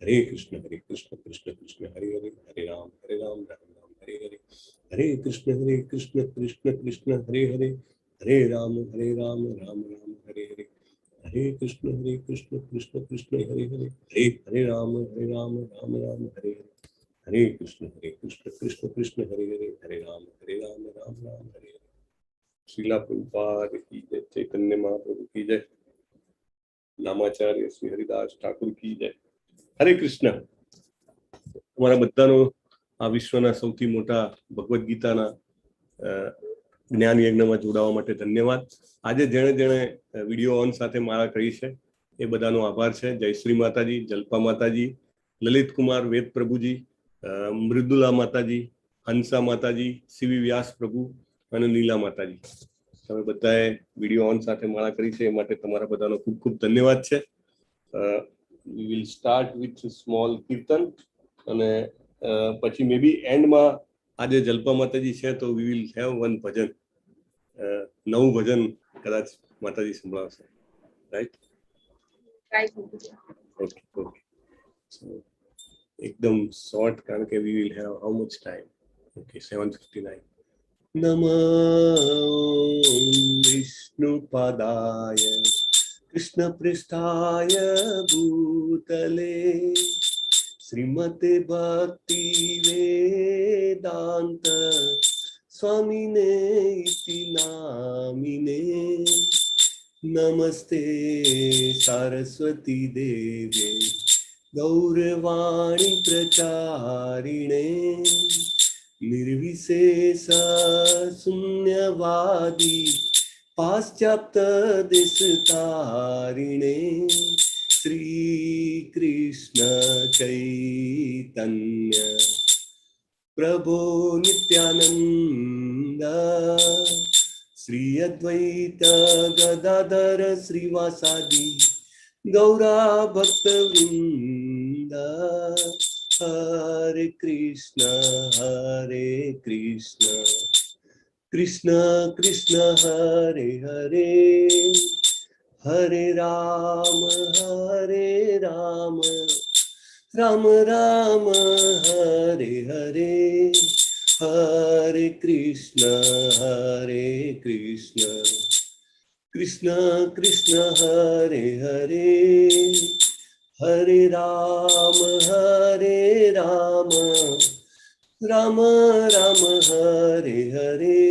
कृष्ण कृष्ण कृष्ण हरे हरे, हरे राम राम राम हरे हरे, हरे कृष्ण कृष्ण हरे हरे, हरे राम राम राम हरे हरे, हरे कृष्ण कृष्ण हरे हरे, हरे राम राम राम हरे हरे, हरे कृष्ण कृष्ण हरे हरे, हरे राम राम राम हरे हरे। श्रीला प्रभुपाद की जय, चैतन्य महाप्रभु की जय, नामाचार्य श्री हरिदास ठाकुर की जय। हरे कृष्ण। તમારા બધાનો આ વિશ્વના સૌથી મોટા ભગવદ્ ગીતાના જ્ઞાન યજ્ઞમાં જોડાવા માટે ધન્યવાદ. આજે જેણે જેણે વિડીયો ઓન સાથે માળા કરી છે એ બધાનો આભાર છે. જયશ્રી માતાજી, જલ્પા માતાજી, લલિત કુમાર, વેદ પ્રભુજી, મૃદુલા માતાજી, હંસા માતાજી, સીવી વ્યાસ પ્રભુ અને નીલા માતાજી, તમે બધાએ વિડીયો ઓન સાથે માળા કરી છે એ માટે તમારા બધાનો ખૂબ ખૂબ ધન્યવાદ છે. We will start with small કીર્તન અને પછી મે બી એન્ડમાં આજે જલ્પા માતાજી છે તો we will have one ભજન, નવું ભજન કદાચ માતાજી સંભળાવશે, રાઈટ? ઓકે ઓકે, એકદમ શોર્ટ કારણ કે we will have how much time? Okay, 7:59. નમઃ વિષ્ણુપાદાય કૃષ્ણ પૃષ્ઠાય ભૂતલે શ્રીમતે ભક્તિ વેદાંત સ્વામિને ઇતિ નામિને નમસ્તે સરસ્વતી દેવે ગૌરવાણી પ્રચારિણે निर्विशेष शून्यवादी पाश्चात्य देशतारिणे श्री कृष्ण चैतन्य प्रभो नित्यानंद श्री अद्वैत गदाधर श्रीवासादि गौरा भक्तवृंद हरे कृष्ण कृष्ण कृष्ण हरे हरे, हरे राम राम राम हरे हरे, हरे कृष्ण कृष्ण कृष्ण हरे हरे, हरे राम राम राम हरे हरे,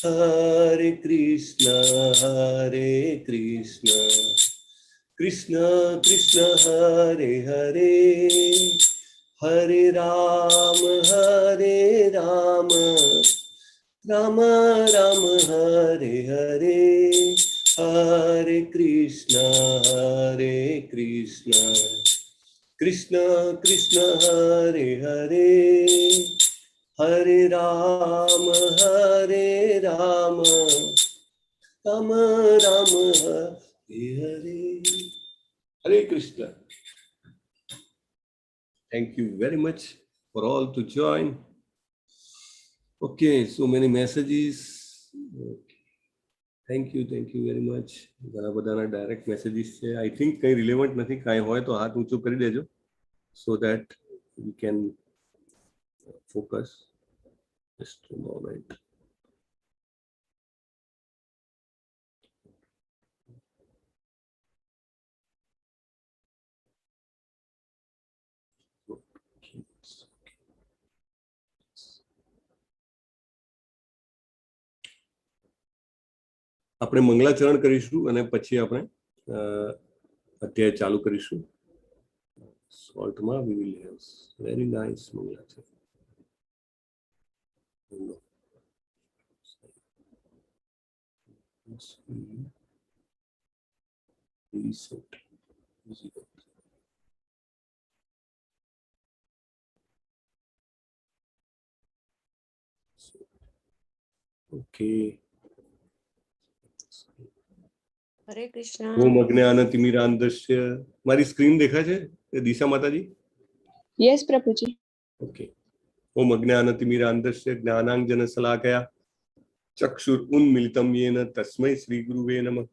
हरे कृष्ण कृष्ण कृष्ण हरे हरे, हरे राम राम राम हरे हरे, हरे कृष्ण कृष्ण कृष्ण हरे हरे, हरे राम राम राम हरे हरे, हरे Krishna. Thank you very much for all to join. Okay, so many messages. Okay. Thank you very much. ઘણા બધાના ડાયરેક્ટ મેસેજીસ છે. આઈ થિંક કંઈ રિલેવન્ટ નથી, કાંઈ હોય તો હાથ ઊંચો કરી દેજો so that we can focus. Just a moment. આપણે મંગલાચરણ કરીશું અને પછી આપણે અધ્યાય ચાલુ કરીશું. શોર્ટમાં we will have very nice મંગલાચરણ. Reset. Okay. હરે કૃષ્ણ. ઓમ અજ્ઞાનતિમિરાંધસ્ય. મારી સ્ક્રીન દેખાય છે દિશા માતાજી? યસ પ્રભુજી. ઓકે. ઓમ અજ્ઞાનતિમિરાંધસ્ય જ્ઞાનાંજનશલાકયા ચક્ષુરુન્મિલિतं येन तस्मै श्री गुरुवे नमः.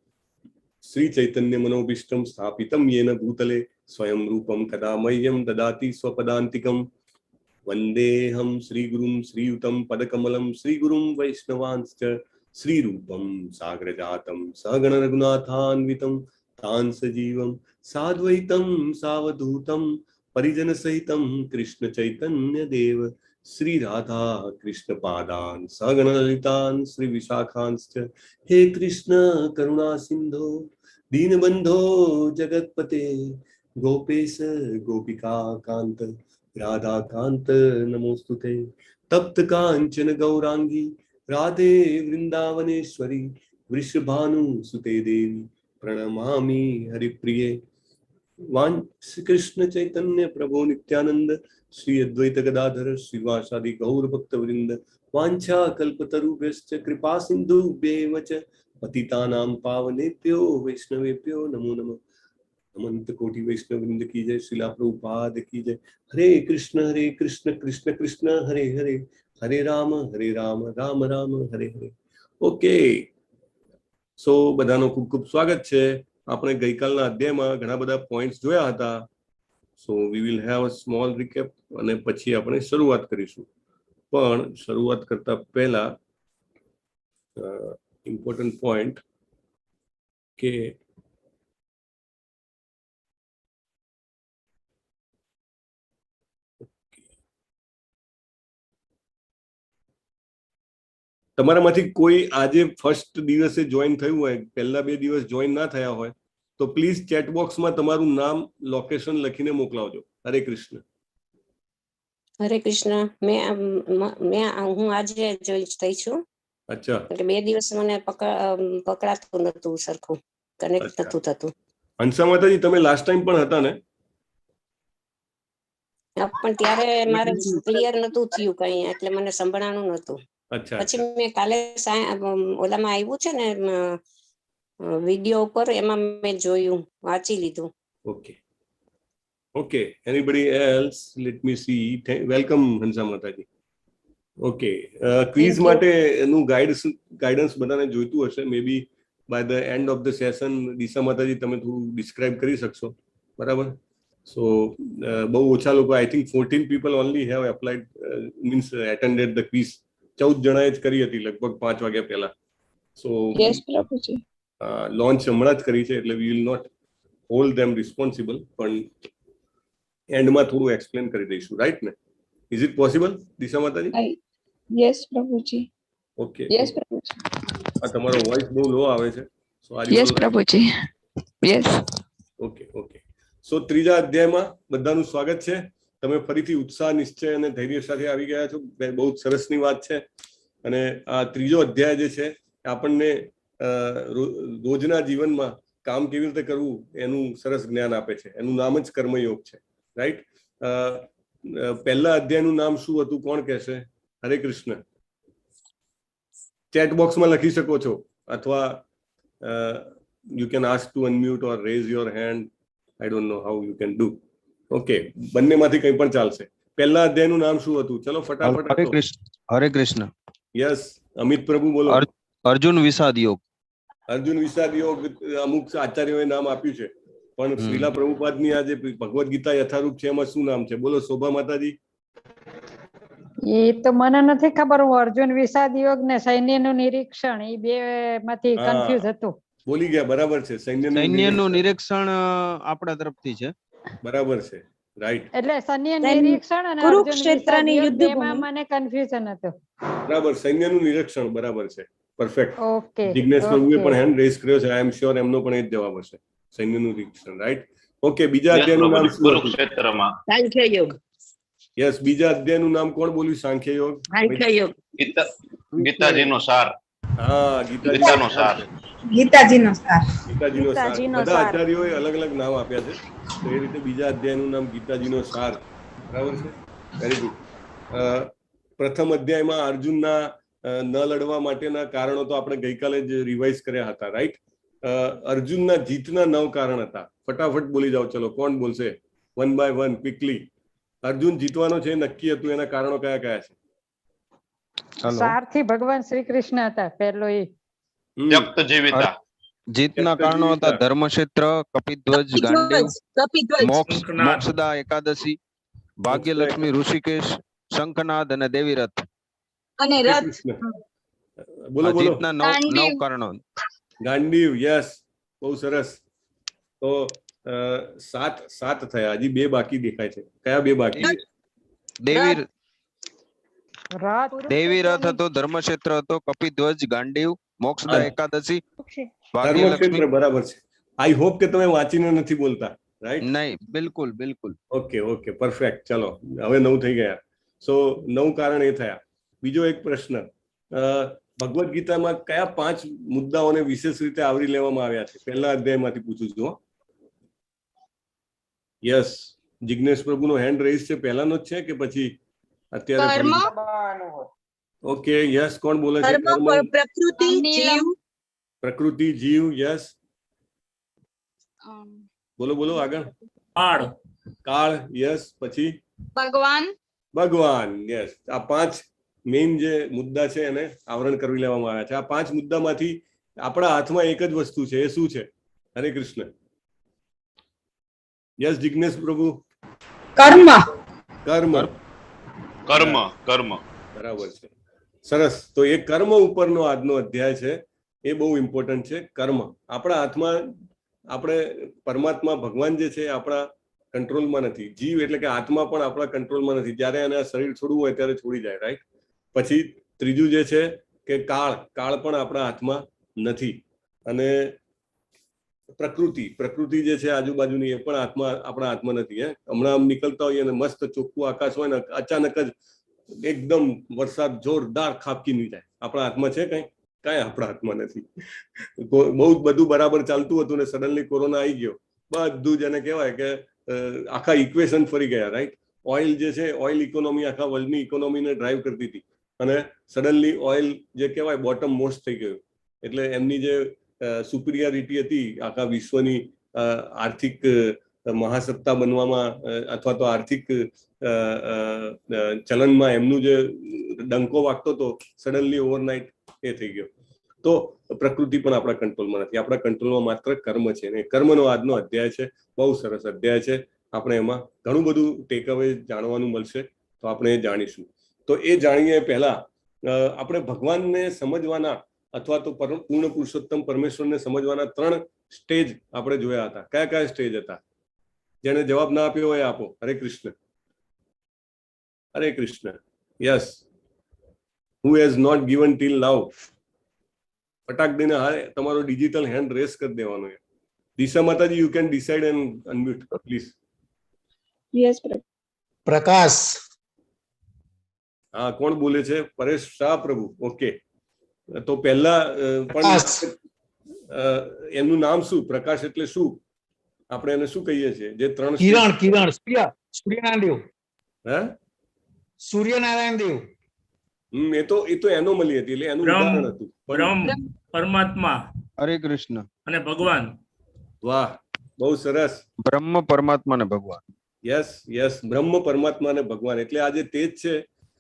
श्री चैतन्य मनोभीष्टं स्थापितं येन भूतले स्वयं रूपम कदा मह्यम ददाति स्वपदांतिकम वंदेहम श्रीगुरुं श्रीयुतं पदकमलं श्रीगुरुं वैष्णवांश्च श्रीरूपं साग्रजातं सहगण रघुनाथान्वितं तां सजीवं साद्वैतं सावधूतं परिजन सहितं कृष्ण चैतन्य देव श्री राधा कृष्ण पादान सहगण ललितान श्री विशाखांश्च हे कृष्ण करुणा सिंधो दीनबंधो जगतपते गोपेश गोपिका कांत राधा कांत नमोस्तुते तप्त कांचन गौरांगी राधे वृंदावनेश्वरी वृषभानु सुते देवी प्रणमामि हरिप्रिये श्री कृष्ण चैतन्य प्रभु नित्यानंद श्री अद्वैत गदाधर श्रीवासादि गौर भक्त वृंद वांछा कल्पतरुभ्यश्च कृपा सिंधुभ्येव च पतितानां पावनेभ्यो वैष्णवेभ्यो नमो नमः। अनंत कोटि वैष्णव वृंद की जय, श्रीला प्रभुपाद की जय। हरे कृष्ण कृष्ण कृष्ण हरे हरे, हरे राम राम राम हरे हरे। ओके, સો બધાનો ખૂબ ખૂબ સ્વાગત છે. આપણે ગઈકાલના અધ્યાયમાં ઘણા બધા પોઈન્ટ્સ જોયા હતા. So we will have a small recap અને પછી આપણે શરૂઆત કરીશું. પણ શરૂઆત કરતા પહેલા ઇમ્પોર્ટન્ટ પોઈન્ટ કે તમારામાંથી કોઈ આજે ફર્સ્ટ દિવસે જોઈન થયું હોય, પહેલા 2 દિવસ જોઈન ના થયા હોય તો પ્લીઝ ચેટ બોક્સમાં તમારું નામ લોકેશન લખીને મોકલાવજો. હરે કૃષ્ણ. હરે કૃષ્ણ. હું આજે જોઈ થઈ છું. અચ્છા, એટલે 2 દિવસ મને પકડાતું નતું, સરખું કનેક્ટ નતું થતું. હંસા માતાજી તમે લાસ્ટ ટાઈમ પણ હતા ને? પણ ત્યારે મારે ક્લિયર નતું થયું કઈ, એટલે મને સંભળાણું નતું. અચ્છા, પછી મેં કાલે ઓલામાં આવ્યું છે ને વિડીયો ઉપર, એમાં મેં જોયું, વાંચી લીધું. Okay okay, anybody else? Let me see. Welcome Hansa માતાજી. ઓકે, ક્વિઝ માટેનું ગાઈડન્સ બધાને જોઈતું હશે. May be by the end of the session Disha માતાજી તમે થોડું ડિસ્ક્રાઇબ કરી શકશો, બરાબર? સો બહુ ઓછા લોકો, I think 14 people only have applied means attended the quiz. 14 જણાએ જ કરી હતી લગભગ 5 વાગ્યા પહેલા. સો યસ પ્રભુજી. લોન્ચ હમણાં જ કરી છે, એટલે we will not hold them responsible, પણ એન્ડમાં થોડું એક્સપ્લેન કરી દઈશું, રાઈટ ને? ઇઝ ઇટ પોસિબલ દિશા માતાજી? યસ પ્રભુજી. ઓકે, યસ પ્રભુજી. આ તમારો વોઇસ બહુ લો આવે છે. સો આર યસ પ્રભુજી. યસ. Okay okay. સો ત્રીજા અધ્યાયમાં બધાનું સ્વાગત છે. તમે ફરીથી ઉત્સાહ, નિશ્ચય અને ધૈર્ય સાથે આવી ગયા છો. બહુ સરસની વાત છે. અને આ ત્રીજો અધ્યાય જે છે આપણને રોજના જીવનમાં કામ કેવી રીતે કરવું એનું સરસ જ્ઞાન આપે છે. એનું નામ જ કર્મયોગ છે, રાઈટ? પહેલા અધ્યાયનું નામ શું હતું, કોણ કહેશે? હરે કૃષ્ણ. ચેટ બોક્સમાં લખી શકો છો, અથવા you can ask to unmute or raise your hand. I don't know how you can do. Okay, બંનેમાંથી કંઈ પણ ચાલશે. પહેલા અધ્યાયનું નામ શું હતું? ચલો ફટાફટ. હરે કૃષ્ણ. યસ, અમિત પ્રભુ બોલો. અર્જુન વિષાદ યોગ. અર્જુન વિષાદ યોગ અમુક આચાર્યોએ નામ આપ્યું છે, પણ શ્રીલા પ્રભુપાદની આ જે ભગવદ ગીતા યથારૂપ છે એમાં શું નામ છે? બોલો શોભા માતાજી. એ તો મને નથી ખબર. હું અર્જુન વિષાદ યોગ ને સૈન્યનું નિરીક્ષણ, એ બે માંથી કન્ફ્યુઝ હતું. બોલી ગયા, બરાબર છે. સૈન્યનું નિરીક્ષણ આપણા તરફથી છે, બરાબર છે, રાઈટ. એટલે સૈન્ય નિરીક્ષણ અને કુરુક્ષેત્રની યુદ્ધભૂમિ, મને કન્ફ્યુઝન હતું. બરાબર, સૈન્યનું નિરીક્ષણ, બરાબર છે, પરફેક્ટ. ઓકે, જિગ્નેશ પ્રભુએ પણ હેન્ડ રેઝ કર્યો છે. આઈ એમ શ્યોર એમનો પણ એ જ જવાબ હશે, સૈન્યનું નિરીક્ષણ, રાઈટ? ઓકે, બીજા અધ્યાયનું નામ કુરુક્ષેત્રમાં સાંખ્ય યોગ. યસ, બીજા અધ્યાયનું નામ કોણ બોલ્યું? સાંખ્ય યોગ. સાંખ્ય યોગ ગીતાજીનો સાર. હા, ગીતાનો સાર. ગીતાજીનો સાર. બધા આચાર્યોએ અલગ અલગ નામ આપ્યા છે, તો એ રીતે બીજા અધ્યાયનું નામ ગીતાજીનો સાર, બરાબર છે. Very good. પ્રથમ અધ્યાયમાં અર્જુનના ન લડવા માટેના કારણો તો આપણે ગઈકાલે જ રિવાઇઝ કર્યા હતા, રાઈટ? અર્જુનના જીતના 9 કારણ હતા. ફટાફટ બોલી જાઓ, ચલો. કોણ બોલશે? 1 by 1 ક્વિકલી. અર્જુન જીતવાનો છે નક્કી હતું, એના કારણો કયા કયા છે? સારથી ભગવાન શ્રી કૃષ્ણ હતા. પહેલો એ ત્યક્ત જીવિતા. જીતના કારણો હતા ધર્મક્ષેત્ર, કપિધ્વજ, ગાંડીવ, મોક્ષદા એકાદશી, ભાગ્યલક્ષ્મી, ઋષિકેશ, શંખનાદ અને દેવીરથ. હરે કૃષ્ણ. બોલો બોલો. જીતના નવ કારણો. ગાંડીવ, યસ, બહુ સરસ. તો 7 થયા, હજી 2 બાકી દેખાય છે. કયા 2 બાકી? દેવીરથ હતો, ધર્મક્ષેત્ર હતો, કપિધ્વજ, ગાંડીવ, મોક્ષદા એકાદશી, ધર્મક્ષેત્ર બરાબર છે. આઈ હોપ કે તમે વાંચીને નથી બોલતા, રાઈટ? નહીં, બિલકુલ બિલકુલ. Okay okay, perfect. ચલો, હવે 9 થઈ ગયા. સો 9 કારણ એ થયા. બીજો એક પ્રશ્ન, ભગવદ ગીતામાં કયા 5 મુદ્દાઓને વિશેષ રીતે આવરી લેવામાં આવ્યા છે? પહેલા અધ્યાયમાંથી પૂછું છું. યસ, જિજ્ઞેશ પ્રભુનો હેન્ડ રેઇઝ છે, પહેલાનો જ છે કે પછી અત્યારે? ઓકે, યસ, કોણ બોલે છે? પ્રકૃતિ, જીવ, યસ. બોલો બોલો આગળ. કાળ, યસ. પછી ભગવાન, યસ. આ 5 મેઇન જે મુદ્દા છે એને આવરણ કરી લેવામાં આવ્યા છે. આ 5 મુદ્દામાંથી આપણા હાથમાં એક જ વસ્તુ છે, એ શું છે? હરે કૃષ્ણ. યસ, જિજ્ઞેશ પ્રભુ. કર્મ. બરાબર છે, સરસ. તો એ કર્મ ઉપરનો આજનો અધ્યાય છે, એ બહુ ઇમ્પોર્ટન્ટ છે. કર્મ આપણા હાથમાં, આપણે પરમાત્મા ભગવાન જે છે આપણા કંટ્રોલમાં નથી. જીવ એટલે કે આત્મા પણ આપણા કંટ્રોલમાં નથી. જ્યારે એને આ શરીર છોડવું હોય ત્યારે છોડી જાય, રાઈટ? પછી ત્રીજું જે છે કે કાળ પણ આપણા હાથમાં નથી. અને પ્રકૃતિ જે છે આજુબાજુની, એ પણ આપણા હાથમાં નથી. હમણાં આમ નીકળતા હોઈએ અને મસ્ત ચોખ્ખું આકાશ હોય ને અચાનક જ એકદમ વરસાદ જોરદાર ખાબકી નહીં જાય, આપણા હાથમાં છે કઈ આપણા હાથમાં નથી. બહુ બધું બરાબર ચાલતું હતું ને સડનલી કોરોના આવી ગયો, બધું જ એને કહેવાય કે આખા ઇક્વેશન ફરી ગયા, રાઈટ? ઓઇલ જે છે, ઓઇલ ઇકોનોમી આખા વર્લ્ડની ઇકોનોમીને ડ્રાઈવ કરતી હતી, અને સડનલી ઓઇલ જે કહેવાય બોટમ મોસ્ટ થઈ ગયું. એટલે એમની જે સુપિરિયરિટી હતી આખા વિશ્વની આર્થિક મહાસત્તા બનવામાં, અથવા તો આર્થિક ચલનમાં એમનું જે ડંકો વાગતો હતો, સડનલી ઓવરનાઇટ એ થઈ ગયો. તો પ્રકૃતિ પણ આપણા કંટ્રોલમાં નથી. આપણા કંટ્રોલમાં માત્ર કર્મ છે, અને કર્મનો આજનો અધ્યાય છે. બહુ સરસ અધ્યાય છે. આપણે એમાં ઘણું બધું ટેક અવે જાણવાનું મળશે, તો આપણે એ જાણીશું. તો એ જાણીએ પહેલા આપણે ભગવાનને સમજવાના, અથવા તો પૂર્ણ પુરુષોત્તમ પરમેશ્વરને સમજવાના 3 સ્ટેજ આપણે જોયા હતા. કયા સ્ટેજ હતા? જેને જવાબ ના આપ્યો હોય આપો. Hare Krishna. Hare Krishna. Yes, who has not given till now? ફટાક દઈને તમારો ડિજિટલ હેન્ડ રેસ કરી દેવાનો. દિશા માતાજી, you can decide and unmute please. Yes Prakash. હા, કોણ બોલે છે? પરેશ શાહ પ્રભુ. ઓકે, તો પહેલા પણ એમનું નામ શું? પ્રકાશ એટલે શું? આપણે એને શું કહીએ છીએ? જે 3 કિરણ સૂર્યનારાયણ દેવ. સૂર્યનારાયણ દેવ. એ તો એનોમલી હતી, એટલે એનું ઉદાહરણ હતું. પરમાત્મા, હરે કૃષ્ણ, અને ભગવાન. વાહ, બહુ સરસ. બ્રહ્મ, પરમાત્મા ને ભગવાન. યસ, બ્રહ્મ, પરમાત્મા અને ભગવાન. એટલે આજે તે જ છે.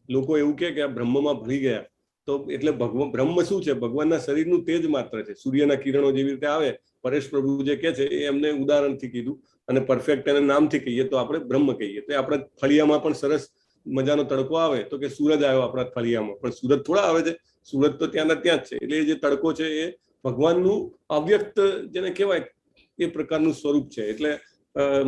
લોકો એવું કે આ બ્રહ્મમાં ભળી ગયા, તો એટલે બ્રહ્મ શું છે? ભગવાનના શરીરનું તેજ માત્ર છે. સૂર્યના કિરણો જેવી રીતે આવે, પરેશ પ્રભુ જે કે છે એ એમને ઉદાહરણથી કીધું, અને પરફેક્ટ એને નામથી કહીએ તો આપણે બ્રહ્મ કહીએ. તો આપણે ફળિયામાં પણ સરસ મજાનો તડકો આવે તો કે સૂરજ આવ્યો આપણા ફળિયામાં, પણ સૂરજ થોડા આવે છે? સૂરજ તો ત્યાંના ત્યાં જ છે. એટલે જે તડકો છે એ ભગવાનનું અવ્યક્ત જેને કહેવાય એ પ્રકારનું સ્વરૂપ છે. એટલે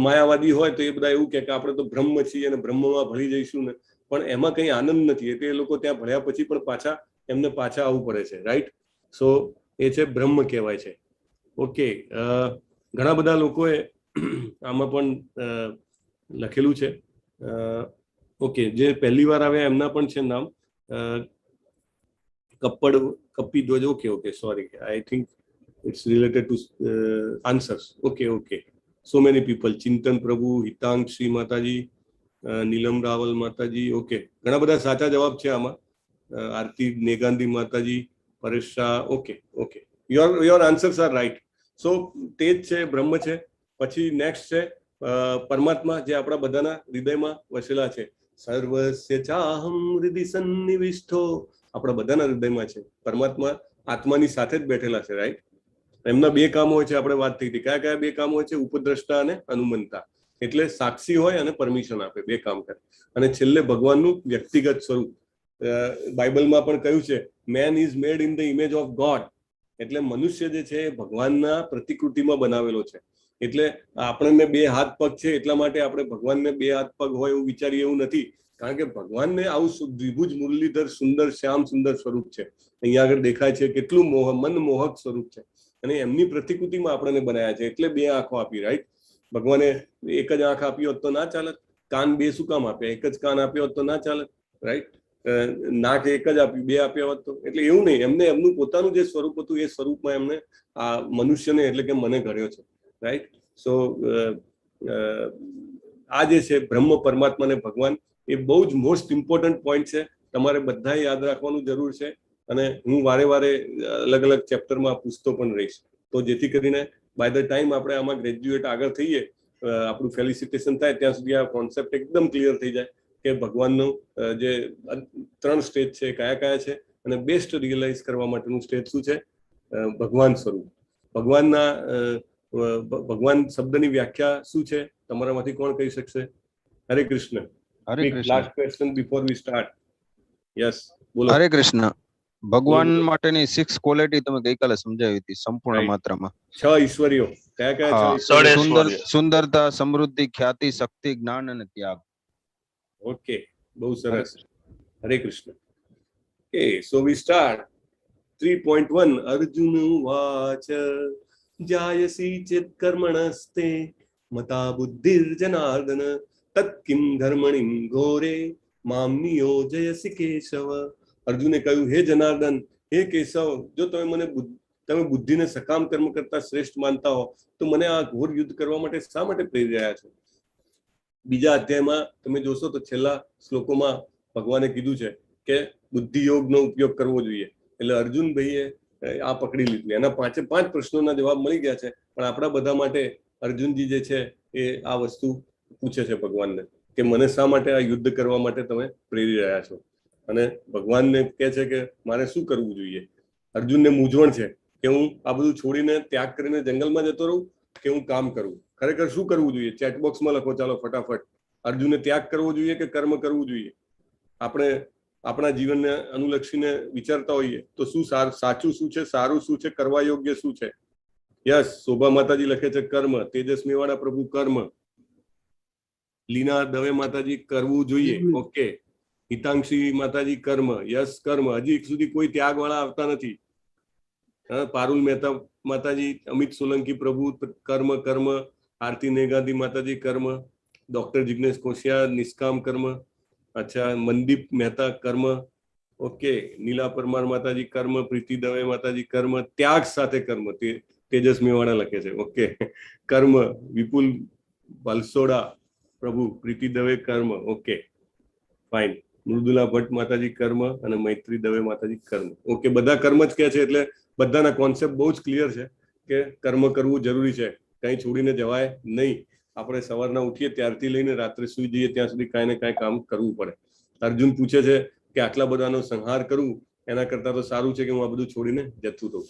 માયાવાદી હોય તો એ બધા એવું કે આપણે તો બ્રહ્મ છીએ અને બ્રહ્મમાં ભળી જઈશું ને, પણ એમાં કંઈ આનંદ નથી. એટલે એ લોકો ત્યાં ભળ્યા પછી પણ એમને પાછા આવવું પડે છે, રાઈટ? સો એ છે બ્રહ્મ કહેવાય છે. ઓકે, ઘણા બધા લોકોએ આમાં પણ લખેલું છે. ઓકે, જે પહેલી વાર આવ્યા એમના પણ છે નામ, Kapidhwaj. Okay, sorry, I think it's related to answers. Okay, so many people. Chintan પ્રભુ, હિતાંક્ષી માતાજી, નીલમ રાવલ માતાજી. ઓકે, ઘણા બધા સાચા જવાબ છે આમાં. આરતી નેગાંધી માતાજી, Paresh Shah. Okay, your answers are right. So તે જ છે, બ્રહ્મ છે. પછી નેક્સ્ટ છે પરમાત્મા, જે આપણા બધાના હૃદયમાં વસેલા છે. સર્વસ્ય ચાહમ હૃદિ સન્નિવિષ્ટો, આપણા બધાના હૃદયમાં છે. પરમાત્મા આત્માની સાથે જ બેઠેલા છે, રાઈટ? એમના બે કામ હોય છે, આપણે વાત થઈ હતી. કયા કયા બે કામ હોય છે? ઉપદ્રષ્ટા અને અનુમંતા. એટલે સાક્ષી હોય અને પરમિશન આપે, બે કામ કરે. અને છેલ્લે ભગવાનનું વ્યક્તિગત સ્વરૂપ. બાઇબલમાં પણ કહ્યું છે, main is made in the image of God. એટલે મનુષ્ય જે છે એ ભગવાનના પ્રતિકૃતિમાં બનાવેલો છે. એટલે આપણને બે હાથ પગ છે એટલા માટે આપણે ભગવાનને બે હાથ પગ હોય એવું વિચારીએ એવું નથી. કારણ કે ભગવાનને આવું દ્વિભુજ મુરલીધર સુંદર શ્યામ સુંદર સ્વરૂપ છે. અહીંયા આગળ દેખાય છે કેટલું મનમોહક સ્વરૂપ છે. અને એમની પ્રતિકૃતિમાં આપણને બનાવ્યા છે. એટલે બે આંખો આપી, રાઈટ? ભગવાને એક જ આંખ આપી હોત તો ના ચાલે. કાન બે શું કામ આપ્યા? એક જ કાન આપ્યો હોત તો ના ચાલે, રાઈટ? નાક એક જ આપ્યું, બે આપ્યા હોત તો. એટલે એવું નહીં, એમને એમનું પોતાનું જે સ્વરૂપ હતું એ સ્વરૂપમાં એમને આ મનુષ્યને એટલે કે મને ઘડ્યો છે, રાઈટ? સો આ જે છે બ્રહ્મ પરમાત્મા ને ભગવાન, એ બહુ જ મોસ્ટ ઇમ્પોર્ટન્ટ પોઈન્ટ છે. તમારે બધા યાદ રાખવાનું જરૂર છે. અને હું વારે વારે અલગ અલગ ચેપ્ટરમાં પૂછતો પણ રહીશ. તો જેથી કરીને બાય ધ ટાઈમ આપણે આમાં ગ્રેજ્યુએટ આગળ થઈએ, આપણું ફેલિસિટેશન થાય ત્યાં સુધી આ કોન્સેપ્ટ એકદમ ક્લિયર થઈ જાય કે ભગવાનનું જે 3 સ્ટેજ છે કયા કયા છે, અને બેસ્ટ રિયલાઇઝ કરવા માટેનું સ્ટેજ શું છે? ભગવાન સ્વરૂપ. ભગવાન શબ્દની વ્યાખ્યા શું છે? તમારામાંથી કોણ કહી શકશે? હરે Krishna. Hare Krishna. Last question before we start. Yes, બોલો. હરે કૃષ્ણ. ભગવાન માટેની 6 ક્વોલિટી તમે ગઈકાલે સમજાવી હતી સંપૂર્ણ માત્રામાં. 6 ઈશ્વરીઓ કયા કયા? સુંદરતા, સમૃદ્ધિ, ખ્યાતિ, શક્તિ, જ્ઞાન અને ત્યાગ. ઓકે, બહુ સરસ. Hare Krishna. Okay, so we start. 3.1 Arjuna વાચ જાયસી ચેત કર્મણસ્તે મતા બુદ્ધિર જનાર્દન તત્કિમ ધર્મણિમ ઘોરે મામ નિયોજયસી કેશવ. અર્જુને કહ્યું, હે જનાર્દન, હે કેશવ, જો તમે બુદ્ધિને સકામ કર્મ કરતા શ્રેષ્ઠ માનતા હો તો મને આ ઘોર યુદ્ધ કરવા માટે શા માટે પ્રેરી રહ્યા છો? બીજા અધ્યાયમાં તમે જોશો તો છેલ્લા શ્લોકોમાં ભગવાને કીધું છે કે બુદ્ધિ યોગનો ઉપયોગ કરવો જોઈએ. એટલે અર્જુન ભાઈએ આ પકડી લીધું. એના 5 પ્રશ્નોના જવાબ મળી ગયા છે. પણ આપણા બધા માટે અર્જુનજી જે છે એ આ વસ્તુ પૂછે છે ભગવાનને કે મને શા માટે આ યુદ્ધ કરવા માટે તમે પ્રેરી રહ્યા છો? અને ભગવાનને કહે છે કે મારે શું કરવું જોઈએ? અર્જુનને મૂંઝવણ છે કે હું આ બધું છોડીને ત્યાગ કરીને જંગલમાં જતો રહું કે હું કામ કરું? ખરેખર શું કરવું જોઈએ? ચેટ બોક્સમાં લખો ચાલો ફટાફટ. અર્જુનને ત્યાગ કરવો જોઈએ કે કર્મ કરવું જોઈએ? આપણે આપણા જીવનને અનુલક્ષીને વિચારતા હોઈએ તો શું સાચું શું છે, સારું શું છે, કરવા યોગ્ય શું છે? યસ, શોભા માતાજી લખે છે કર્મ. તેજસ મેવાડા પ્રભુ કર્મ. લીના દવે માતાજી કરવું જોઈએ. ઓકે. હિતાંક્ષી માતાજી કર્મ. યસ, કર્મ. હજી સુધી કોઈ ત્યાગ વાળા આવતા નથી. પારુલ મહેતા માતાજી, અમિત સોલંકી પ્રભુ કર્મ કર્મ. આરતી નેગાંધી માતાજી કર્મ. ડોક્ટર જિગ્નેશ કોશિયા નિષ્કામ કર્મ. અચ્છા, મનદીપ મહેતા કર્મ. ઓકે. નીલા પરમાર માતાજી કર્મ. પ્રીતિ દવે માતાજી કર્મ. ત્યાગ સાથે કર્મ. તેજસ મેવાડા લખે છે. ઓકે. કર્મ. વિપુલ વલસોડા પ્રભુ. પ્રીતિ દવે કર્મ. Okay, fine. મૃદુલા ભટ્ટ માતાજી કર્મ અને મૈત્રી દવે માતાજી કર્મ. ઓકે, બધા કર્મ જ કહે છે. એટલે બધાના કોન્સેપ્ટ બહુ જ ક્લિયર છે કે કર્મ કરવું જરૂરી છે. કંઈ છોડીને જવાય નહીં. આપણે સવારના ઉઠીએ ત્યારથી લઈને રાત્રે સુઈ જઈએ ત્યાં સુધી કાંઈ ને કાંઈ કામ કરવું પડે. અર્જુન પૂછે છે કે આટલા બધાનો સંહાર કરવું એના કરતા તો સારું છે કે હું આ બધું છોડીને જતું રહું.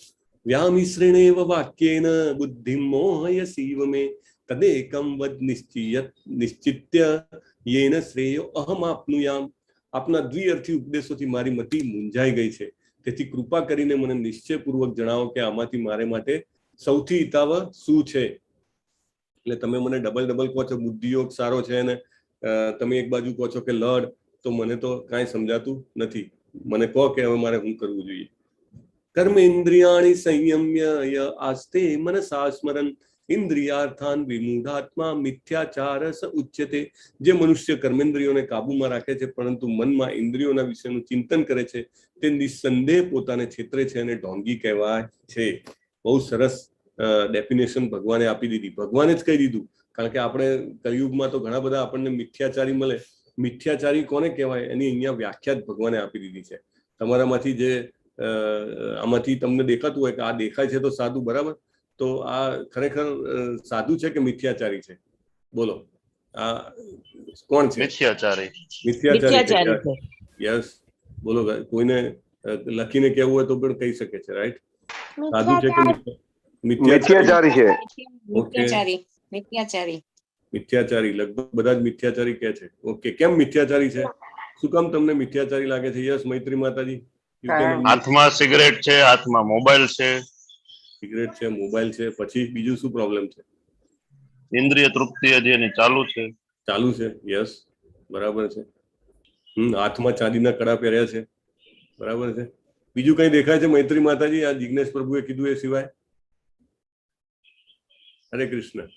વ્યામિશ્રેણેવ વાક્યેન બુદ્ધિ મોહયસીવ મે તદેકમ વદ નિશ્ચિત્ય યેન શ્રેયો અહમ આપનુયામ. આપના દ્વિઅર્થી ઉપદેશોથી મારી મતિ મૂંઝાઈ ગઈ છે. તેથી કૃપા કરીને મને નિશ્ચયપૂર્વક જણાવો કે આમાંથી મારે માટે સૌથી હિતાવ શું છે? એટલે તમે મને ડબલ કહો છો બુદ્ધિયોગ સારો છે અને તમે એક બાજુ કહો છો કે લડ, તો મને તો કાંઈ સમજાતું નથી. મને કહો કે હવે મારે શું કરવું જોઈએ? કર્મ ઇન્દ્રિયાણી સંયમ્ય આસ્તે મનસા સ્મરન ઇન્દ્રિયાર્થાન વિમૂઢાત્મા મિથ્યાચારસ ઉચ્યતે. જે મનુષ્ય કર્મેન્દ્રિયોને કાબુમાં રાખે છે પરંતુ મનમાં ઇન્દ્રિયોના વિશેનું ચિંતન કરે છે તે નિસંદેહ પોતાને છેતરે છે અને ઢોંગી કહેવાય છે. બહુ સરસ ડેફિનેશન ભગવાને આપી દીધી. ભગવાને જ કહી દીધું. કારણ કે આપણે કલયુગમાં તો ઘણા બધા આપણને મિથ્યાચારી મળે. મિથ્યાચારી કોને કહેવાય એની અહીંયા વ્યાખ્યા જ ભગવાને આપી દીધી છે. તમારામાંથી જે આમાંથી તમને દેખાતું હોય કે આ દેખાય છે તો સાધુ, બરાબર, તો આ ખરેખર સાધુ છે કે મિથ્યાચારી છે? બોલો, આ કોણ છે? મિથ્યાચારી. યસ, બોલો. કોઈને લખીને કહેવું હોય તો પણ કહી શકે છે, રાઈટ? સાધુ છે કે મિથ્યાચારી છે. મિથ્યાચારી મિથ્યાચારી મિથ્યાચારી લગભગ બધા જ મિથ્યાચારી કહે છે. ઓકે, કેમ મિથ્યાચારી છે? શું કામ તમને મિથ્યાચારી લાગે છે? યસ મૈત્રી માતાજી. હાથમાં સિગરેટ છે, હાથમાં મોબાઈલ છે, સિગરેટ છે, મોબાઈલ છે, પછી બીજું શું પ્રોબ્લેમ છે? ઇન્દ્રિય તૃપ્તિ હજી એની ચાલુ છે. ચાલુ છે. યસ, બરાબર છે. હાથમાં ચાંદીના કડા પહેર્યા છે. બરાબર છે. બીજું કઈ દેખાય છે મૈત્રી માતાજી આ જિગ્નેશ પ્રભુએ કીધું એ સિવાય? હરે કૃષ્ણ.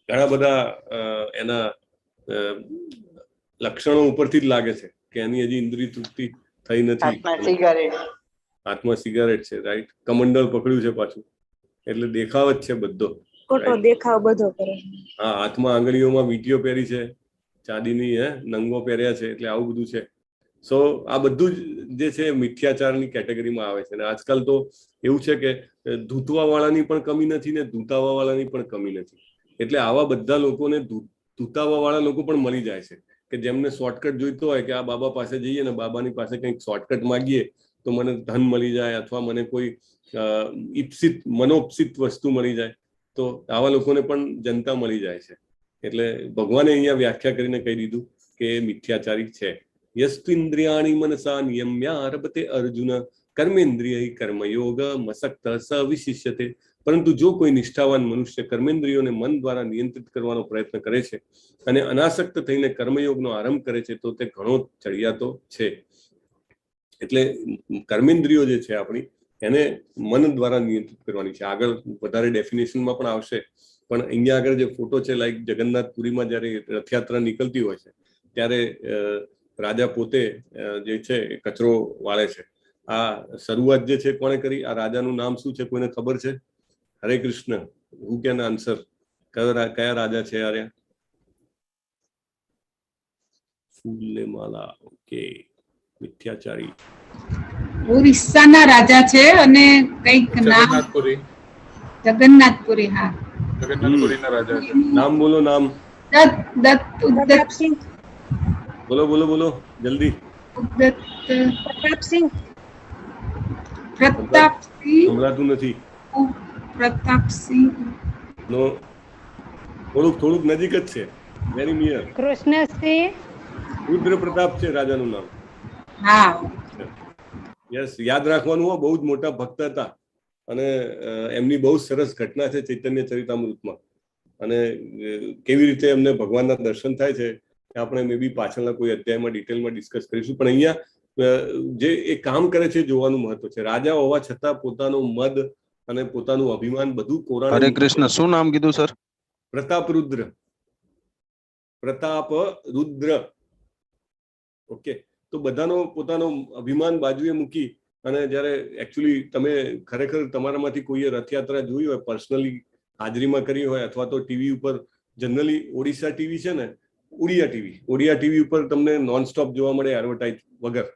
ઘણા બધા એના લક્ષણો ઉપરથી જ લાગે છે કે એની હજી ઇન્દ્રિય તૃપ્તિ થઈ નથી. હાથમાં સિગારેટ છે, રાઈટ. કમંડલ પકડ્યું છે પાછું, એટલે દેખાવ જ છે બધો. ખોટો દેખાવ બધો કરે. હા, હાથમાં આંગળીઓમાં વીંટીઓ પહેરી છે, ચાંદીની નંગો પહેર્યા છે, એટલે આવું બધું છે. સો આ બધું જ જે છે મિથ્યાચારની કેટેગરીમાં આવે છે. અને આજકાલ તો એવું છે કે ધૂતવા વાળાની પણ કમી નથી ને ધૂતાવા વાળાની પણ કમી નથી. એટલે આવા બધા લોકોને ધૂતાવા વાળા લોકો પણ મળી જાય છે કે જેમને શોર્ટકટ જોઈતો હોય કે આ બાબા પાસે જઈએ ને બાબાની પાસે કંઈક શોર્ટકટ માંગીએ તો મને ધન મળી જાય અથવા મને કોઈ ઈપ્સિત મનોપ્સિત વસ્તુ મળી જાય, તો આવા લોકોને પણ જનતા મળી જાય છે. એટલે ભગવાને અહીંયા વ્યાખ્યા કરીને કહી દીધું કે મિથ્યાચારી છે. યસ્તુ ઇન્દ્રિયાણી મનસા નિયમ્યા રબતે અર્જુન કર્મેન્દ્રિય કર્મયોગ મસક્ત સ વિશિષ્યતે. પરંતુ જો કોઈ નિષ્ઠાવાન મનુષ્ય કર્મેન્દ્રિયોને મન દ્વારા નિયંત્રિત કરવાનો પ્રયત્ન કરે છે અને અનાસક્ત થઈને કર્મયોગનો આરંભ કરે છે તો તે ઘણો ચડિયાતો છે. એટલે કર્મેન્દ્રિયો જે છે આપણી એને મન દ્વારા નિયંત્રિત કરવાની છે. આગળ વધારે ડેફિનેશનમાં પણ આવશે, પણ અહીંયા આગળ જે ફોટો છે, લાઈક જગન્નાથપુરીમાં જ્યારે રથયાત્રા નીકળતી હોય છે ત્યારે રાજા પોતે જે છે એ કચરો વાળે છે. આ શરૂઆત જે છે કોણે કરી? આ રાજાનું નામ શું છે? કોઈને ખબર છે? હરે કૃષ્ણ. Who can answer? કયા રાજા છે આર્યા? ફૂલેમાલા. ઓકે, મિથ્યાચારી ઓરિસ્સાના રાજા છે અને કઈક નામ જગન્નાથપુરી. હા, જગન્નાથપુરીના રાજા છે. નામ બોલો, નામ. પ્રતાપસિંહ. બોલો બોલો બોલો જલ્દી. પ્રતાપસિંહ. પ્રતાપસિંહ. સંભળાતું નથી. પ્રતાપસિંહ નો, થોડુંક નજીક જ છે. Very near. કૃષ્ણસિંહ. રુદ્ર પ્રતાપ છે રાજાનું નામ. હા, યસ, યાદ રાખવાનું. બહુ જ મોટા ભક્ત હતા અને એમની બહુ સરસ ઘટના છે ચૈતન્ય ચરિતામૃતમાં. અને કેવી રીતે એમને ભગવાનના દર્શન થાય છે આપણે મે બી પાછળના કોઈ અધ્યાયમાં ડિટેલમાં ડિસ્કસ કરીશું. પણ અહીંયા જે એ કામ કરે છે જોવાનું મહત્વ છે. રાજા હોવા છતાં પોતાનું મદ અને પોતાનું અભિમાન બધું કોરાણે. હરે કૃષ્ણ. શું નામ કીધું સર? પ્રતાપ રુદ્ર. પ્રતાપ રુદ્ર. ઓકે, તો બધાનો પોતાનો અભિમાન બાજુએ મૂકી અને જ્યારે એકચ્યુઅલી તમે ખરેખર તમારામાંથી કોઈએ રથયાત્રા જોઈ હોય, પર્સનલી હાજરીમાં કરી હોય અથવા તો ટીવી ઉપર, જનરલી ઓડિશા ટીવી છે ને, ઓડિયા ટીવી ઉપર તમને નોનસ્ટોપ જોવા મળે એડવર્ટાઇઝ વગર.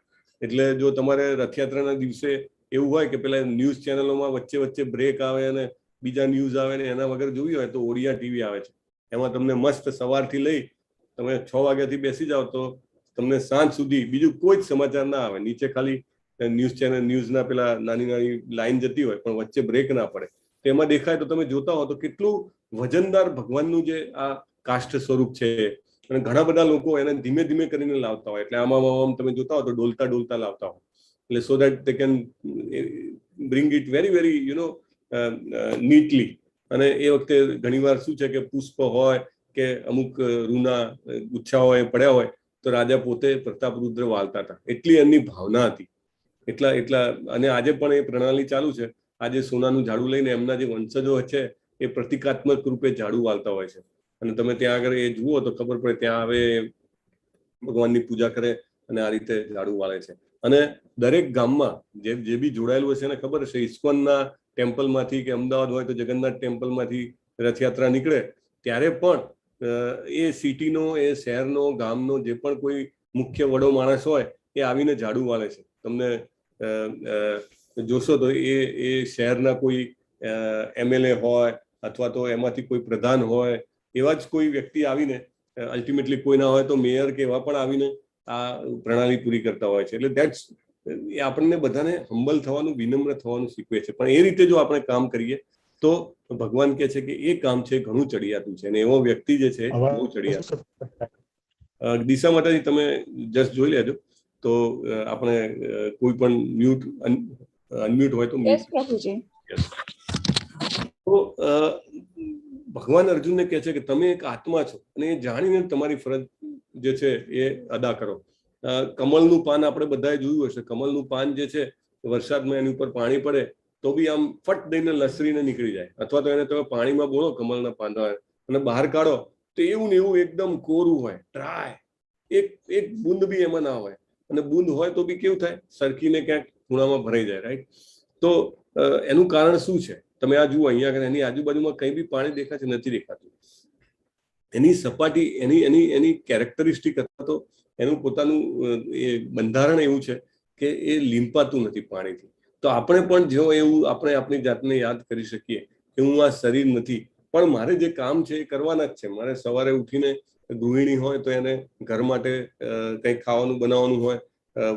એટલે જો તમારે રથયાત્રાના દિવસે એવું હોય કે પેલા ન્યૂઝ ચેનલોમાં વચ્ચે વચ્ચે બ્રેક આવે અને બીજા ન્યૂઝ આવે ને એના વગર જોવી હોય તો ઓડિયા ટીવી આવે છે. એમાં તમને મસ્ત સવારથી લઈ તમે 6 વાગ્યાથી બેસી જાઓ તો તમને સાંજ સુધી બીજું કોઈ જ સમાચાર ના આવે. નીચે ખાલી ન્યૂઝ ચેનલ, ન્યૂઝના પેલા નાની નાની લાઈન જતી હોય પણ વચ્ચે બ્રેક ના પડે. તેમાં દેખાય તો તમે જોતા હો તો કેટલું વજનદાર ભગવાનનું જે આ કાષ્ઠ સ્વરૂપ છે. અને ઘણા બધા લોકો એને ધીમે ધીમે કરીને લાવતા હોય. એટલે આમાં તમે જોતા હો તો ડોલતા ડોલતા લાવતા હોય. એટલે so that they can bring it very very neatly. અને એ વખતે ઘણીવાર શું છે કે પુષ્પ હોય કે અમુક રૂના ગુચ્છા હોય પડ્યા હોય તો રાજા પોતે પ્રતાપ રુદ્ર વાળતા હતા. એટલી એમની ભાવના હતી. એટલા અને આજે પણ એ પ્રણાલી ચાલુ છે. આજે સોનાનું ઝાડુ લઈને એમના જે વંશજો છે એ પ્રતિકાત્મક રૂપે ઝાડુ વાળતા હોય છે. અને તમે ત્યાં આગળ એ જુઓ તો ખબર પડે, ત્યાં આવે ભગવાનની પૂજા કરે અને આ રીતે ઝાડુ વાળે છે. અને દરેક ગામમાં જે બી જોડાયેલું હશે એને ખબર હશે, ઇસ્કોનના ટેમ્પલમાંથી કે અમદાવાદ હોય તો જગન્નાથ ટેમ્પલમાંથી રથયાત્રા નીકળે ત્યારે પણ એ સિટીનો, એ શહેરનો, ગામનો જે પણ કોઈ મુખ્ય વડો માણસ હોય એ આવીને ઝાડુ વાળે છે. તમને જોશો તો એ શહેરના કોઈ MLA હોય અથવા તો એમાંથી કોઈ પ્રધાન હોય એવા જ કોઈ વ્યક્તિ આવીને, અલ્ટિમેટલી કોઈ ના હોય તો મેયર કે એવા પણ આવીને આ પ્રણાલી પૂરી કરતા હોય છે. એટલે એ આપણને બધાને હંબલ થવાનું, વિનમ્ર થવાનું શીખવે છે. પણ એ રીતે જો આપણે કામ કરીએ તો ભગવાન કહે છે કે એ કામ છે ઘણું ચડિયાતું છે, અને એવો વ્યક્તિ જે છે બહુ ચડિયાતું. દિશા માતાજી તમે જસ્ટ જોઈ લેજો તો આપણે કોઈ પણ મ્યુટ અનમ્યુટ હોય તો તો ભગવાન અર્જુનને કહે છે કે તમે એક આત્મા છો અને એ જાણીને તમારી ફરજ જે છે એ અદા કરો. કમળનું પાન આપણે બધાએ જોયું હશે. કમળનું પાન જે છે વરસાદમાં એની ઉપર પાણી પડે તો બી આમ ફટ દઈને લસરીને નીકળી જાય, અથવા તો એને તમે પાણીમાં બોલો કમળના પાંદડા અને બહાર કાઢો તો એવું ને એવું એકદમ કોરું હોય, ડ્રાય, એક બૂંદ બી એમાં ના હોય, અને બૂંદ હોય તો બી કેવું થાય, સરખીને ક્યાંક ખૂણામાં ભરાઈ જાય. રાઈટ? તો એનું કારણ શું છે? તમે આ જુઓ અહીંયા, એની આજુબાજુમાં કંઈ બી પાણી દેખાય છે? નથી દેખાતું. એની સપાટી, એની કેરેક્ટરિસ્ટિક અથવા તો એનું પોતાનું એ બંધારણ એવું છે કે એ લીંપાતું નથી પાણીથી. તો આપણે પણ જો એવું આપણે આપણી જાતને યાદ કરી શકીએ કે હું આ શરીર નથી, પણ મારે જે કામ છે એ કરવાના જ છે. મારે સવારે ઉઠીને ગૃહિણી હોય તો એને ઘર માટે કંઈક ખાવાનું બનાવવાનું હોય,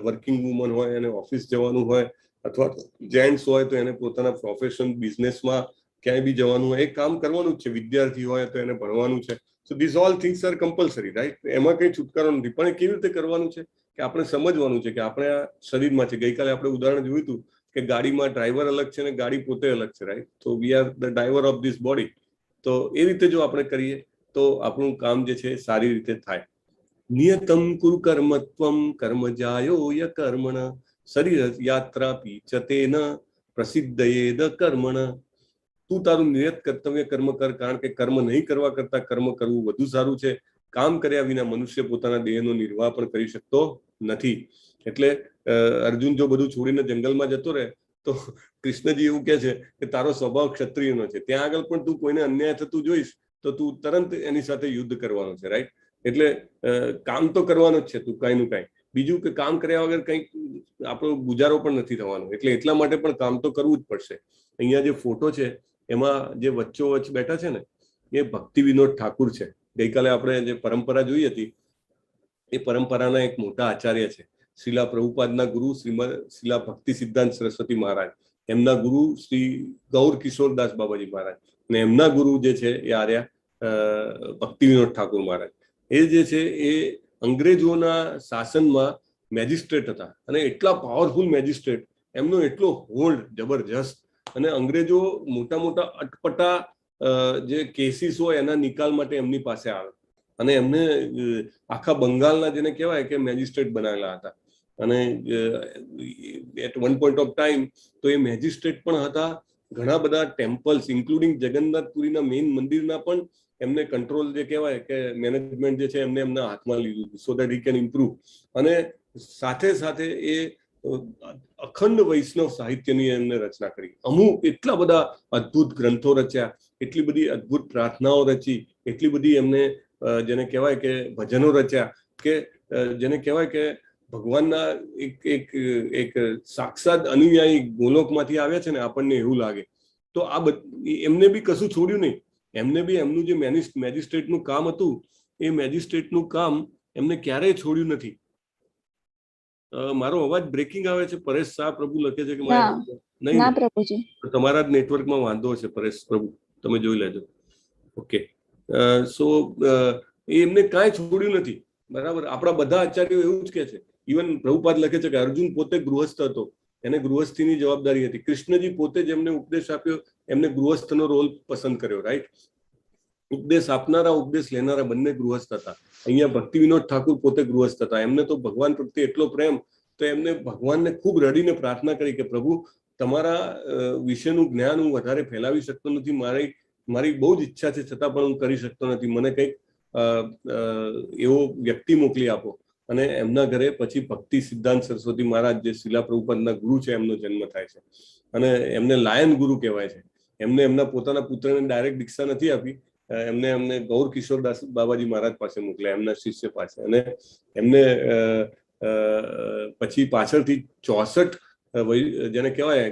વર્કિંગ વુમન હોય એને ઓફિસ જવાનું હોય, અથવા જેન્ટ્સ હોય તો એને પોતાના પ્રોફેશન બિઝનેસમાં ક્યાંય બી જવાનું હોય, એ કામ કરવાનું જ છે. વિદ્યાર્થી હોય તો એને ભણવાનું છે. So this all things are compulsory, right? એમાં કંઈ છુટકારો નથી. પણ એ કેવી રીતે કરવાનું છે કે આપણે સમજવાનું છે કે આપણે આ શરીરમાં છે. ગઈકાલે આપણે ઉદાહરણ જોયું હતું કે ગાડીમાં ડ્રાઈવર અલગ છે અને ગાડી પોતે અલગ છે. રાઈટ? તો we are the driver of this body. તો એ રીતે જો આપણે કરીએ તો આપણું કામ જે છે સારી રીતે થાય. નિયતમ કુરુ કર્મત્વમ કર્મજાયો ય કર્મણ શરીર યાત્રા પીચતેન પ્રસિદ્ધયેદ કર્મણ. તું તારું નિયત કર્તવ્ય કર્મ કર, કારણ કે કર્મ નહીં કરવા કરતા કર્મ કરવું વધુ સારું છે. કામ કર્યા વિના મનુષ્ય પોતાના દેહનો નિર્વાહ પણ કરી શકતો નથી. એટલે અર્જુન જો બધું છોડીને જંગલમાં જતો રહે તો કૃષ્ણજી એવું કહે છે કે તારો સ્વભાવ ક્ષત્રિયનો છે. ત્યાં આગળ પણ તું કોઈને અન્યાય થતું જોઈશ તો તું તરત એની સાથે યુદ્ધ કરવાનો છે. રાઈટ? એટલે કામ તો કરવાનું જ છે તું કાંઈ નું કાંઈ. બીજું કે કામ કર્યા વગર કંઈક આપણો ગુજારો પણ નથી થવાનો, એટલે એટલા માટે પણ કામ તો કરવું જ પડશે. અહીંયા જે ફોટો છે એમાં જે વચ્ચોવચ્ચ બેઠા છે ને એ ભક્તિ વિનોદ ઠાકુર છે. ગઈકાલે આપણે જે પરંપરા જોઈ હતી એ પરંપરાના એક મોટા આચાર્ય છે. શિલા પ્રભુપાદના ગુરુ શિલા ભક્તિ સિદ્ધાંત સરસ્વતી મહારાજ, એમના ગુરુ શ્રી ગૌર કિશોરદાસ બાબાજી મહારાજ, અને એમના ગુરુ જે છે એ આર્યા ભક્તિ વિનોદ ઠાકુર મહારાજ. એ જે છે એ અંગ્રેજોના શાસનમાં મેજિસ્ટ્રેટ હતા, અને એટલા પાવરફુલ મેજિસ્ટ્રેટ, એમનો એટલો હોલ્ડ જબરજસ્ત, અને અંગ્રેજો મોટા મોટા અટપટા જે કેસીસ હોય એના નિકાલ માટે એમની પાસે આવે, અને એમને આખા બંગાળના જેને કહેવાય કે મેજિસ્ટ્રેટ બનાવેલા હતા. અને at one point of time તો એ મેજિસ્ટ્રેટ પણ હતા. ઘણા બધા ટેમ્પલ્સ ઇન્ક્લુડિંગ જગન્નાથપુરીના મેઇન મંદિરના પણ એમને કંટ્રોલ જે કહેવાય કે મેનેજમેન્ટ જે છે એમને એમના હાથમાં લીધું, so that he can improve. અને સાથે સાથે એ અખંડ વૈષ્ણવ સાહિત્યની એમને રચના કરી. અમુક એટલા બધા અદ્ભુત ગ્રંથો રચ્યા, એટલી બધી અદ્ભુત પ્રાર્થનાઓ રચી, એટલી બધી એમને જેને કહેવાય કે ભજનો રચ્યા, કે જેને કહેવાય કે ભગવાનના એક સાક્ષાત અનુયાયી ગોલોકમાંથી આવ્યા છે ને આપણને એવું લાગે. તો આ એમને બી કશું છોડ્યું નહીં. એમને બી એમનું જે મેજિસ્ટ્રેટનું કામ હતું એ મેજિસ્ટ્રેટનું કામ એમને ક્યારેય છોડ્યું નથી. મારો અવાજ બ્રેકિંગ આવે છે? પરેશ શાહ પ્રભુ લખે છે કે નહીં, તમારા જ નેટવર્કમાં વાંધો છે પરેશ પ્રભુ, તમે જોઈ લેજો. ઓકે, સો એમને કાંઈ છોડ્યું નથી. બરાબર? આપણા બધા આચાર્યો એવું જ કહે છે. ઇવન પ્રભુપાદ લખે છે કે અર્જુન પોતે ગૃહસ્થ હતો, એને ગૃહસ્થીની જવાબદારી હતી. કૃષ્ણજી પોતે જ એમને ઉપદેશ આપ્યો, એમને ગૃહસ્થનો રોલ પસંદ કર્યો. રાઈટ? ઉપદેશ આપનારા ઉપદેશ લેનારા બંને ગૃહસ્થ હતા. અહીંયા ભક્તિ વિનોદ ઠાકુર પોતે ગૃહસ્થ હતા. એમને તો ભગવાન પ્રત્યે એટલો પ્રેમ, તો એમને ભગવાનને ખૂબ રડીને પ્રાર્થના કરી કે પ્રભુ તમારા વિશેનું જ્ઞાન હું વધારે ફેલાવી શકતો નથી, મારી બહુ જ ઈચ્છા છે છતાં પણ હું કરી શકતો નથી, મને કંઈક એવો વ્યક્તિ મોકલી આપો. અને એમના ઘરે પછી ભક્તિ સિદ્ધાંત સરસ્વતી મહારાજ જે શિલા પ્રભુપાદના ગુરુ છે એમનો જન્મ થાય છે, અને એમને લાયન ગુરુ કહેવાય છે. એમને એમના પોતાના પુત્રને ડાયરેક્ટ દીક્ષા નથી આપી, એમને ગૌર કિશોરદાસ બાબાજી મહારાજ પાસે મોકલ્યા, એમના શિષ્ય પાસે. અને એમને પછી પાછળથી 64 જેને કહેવાય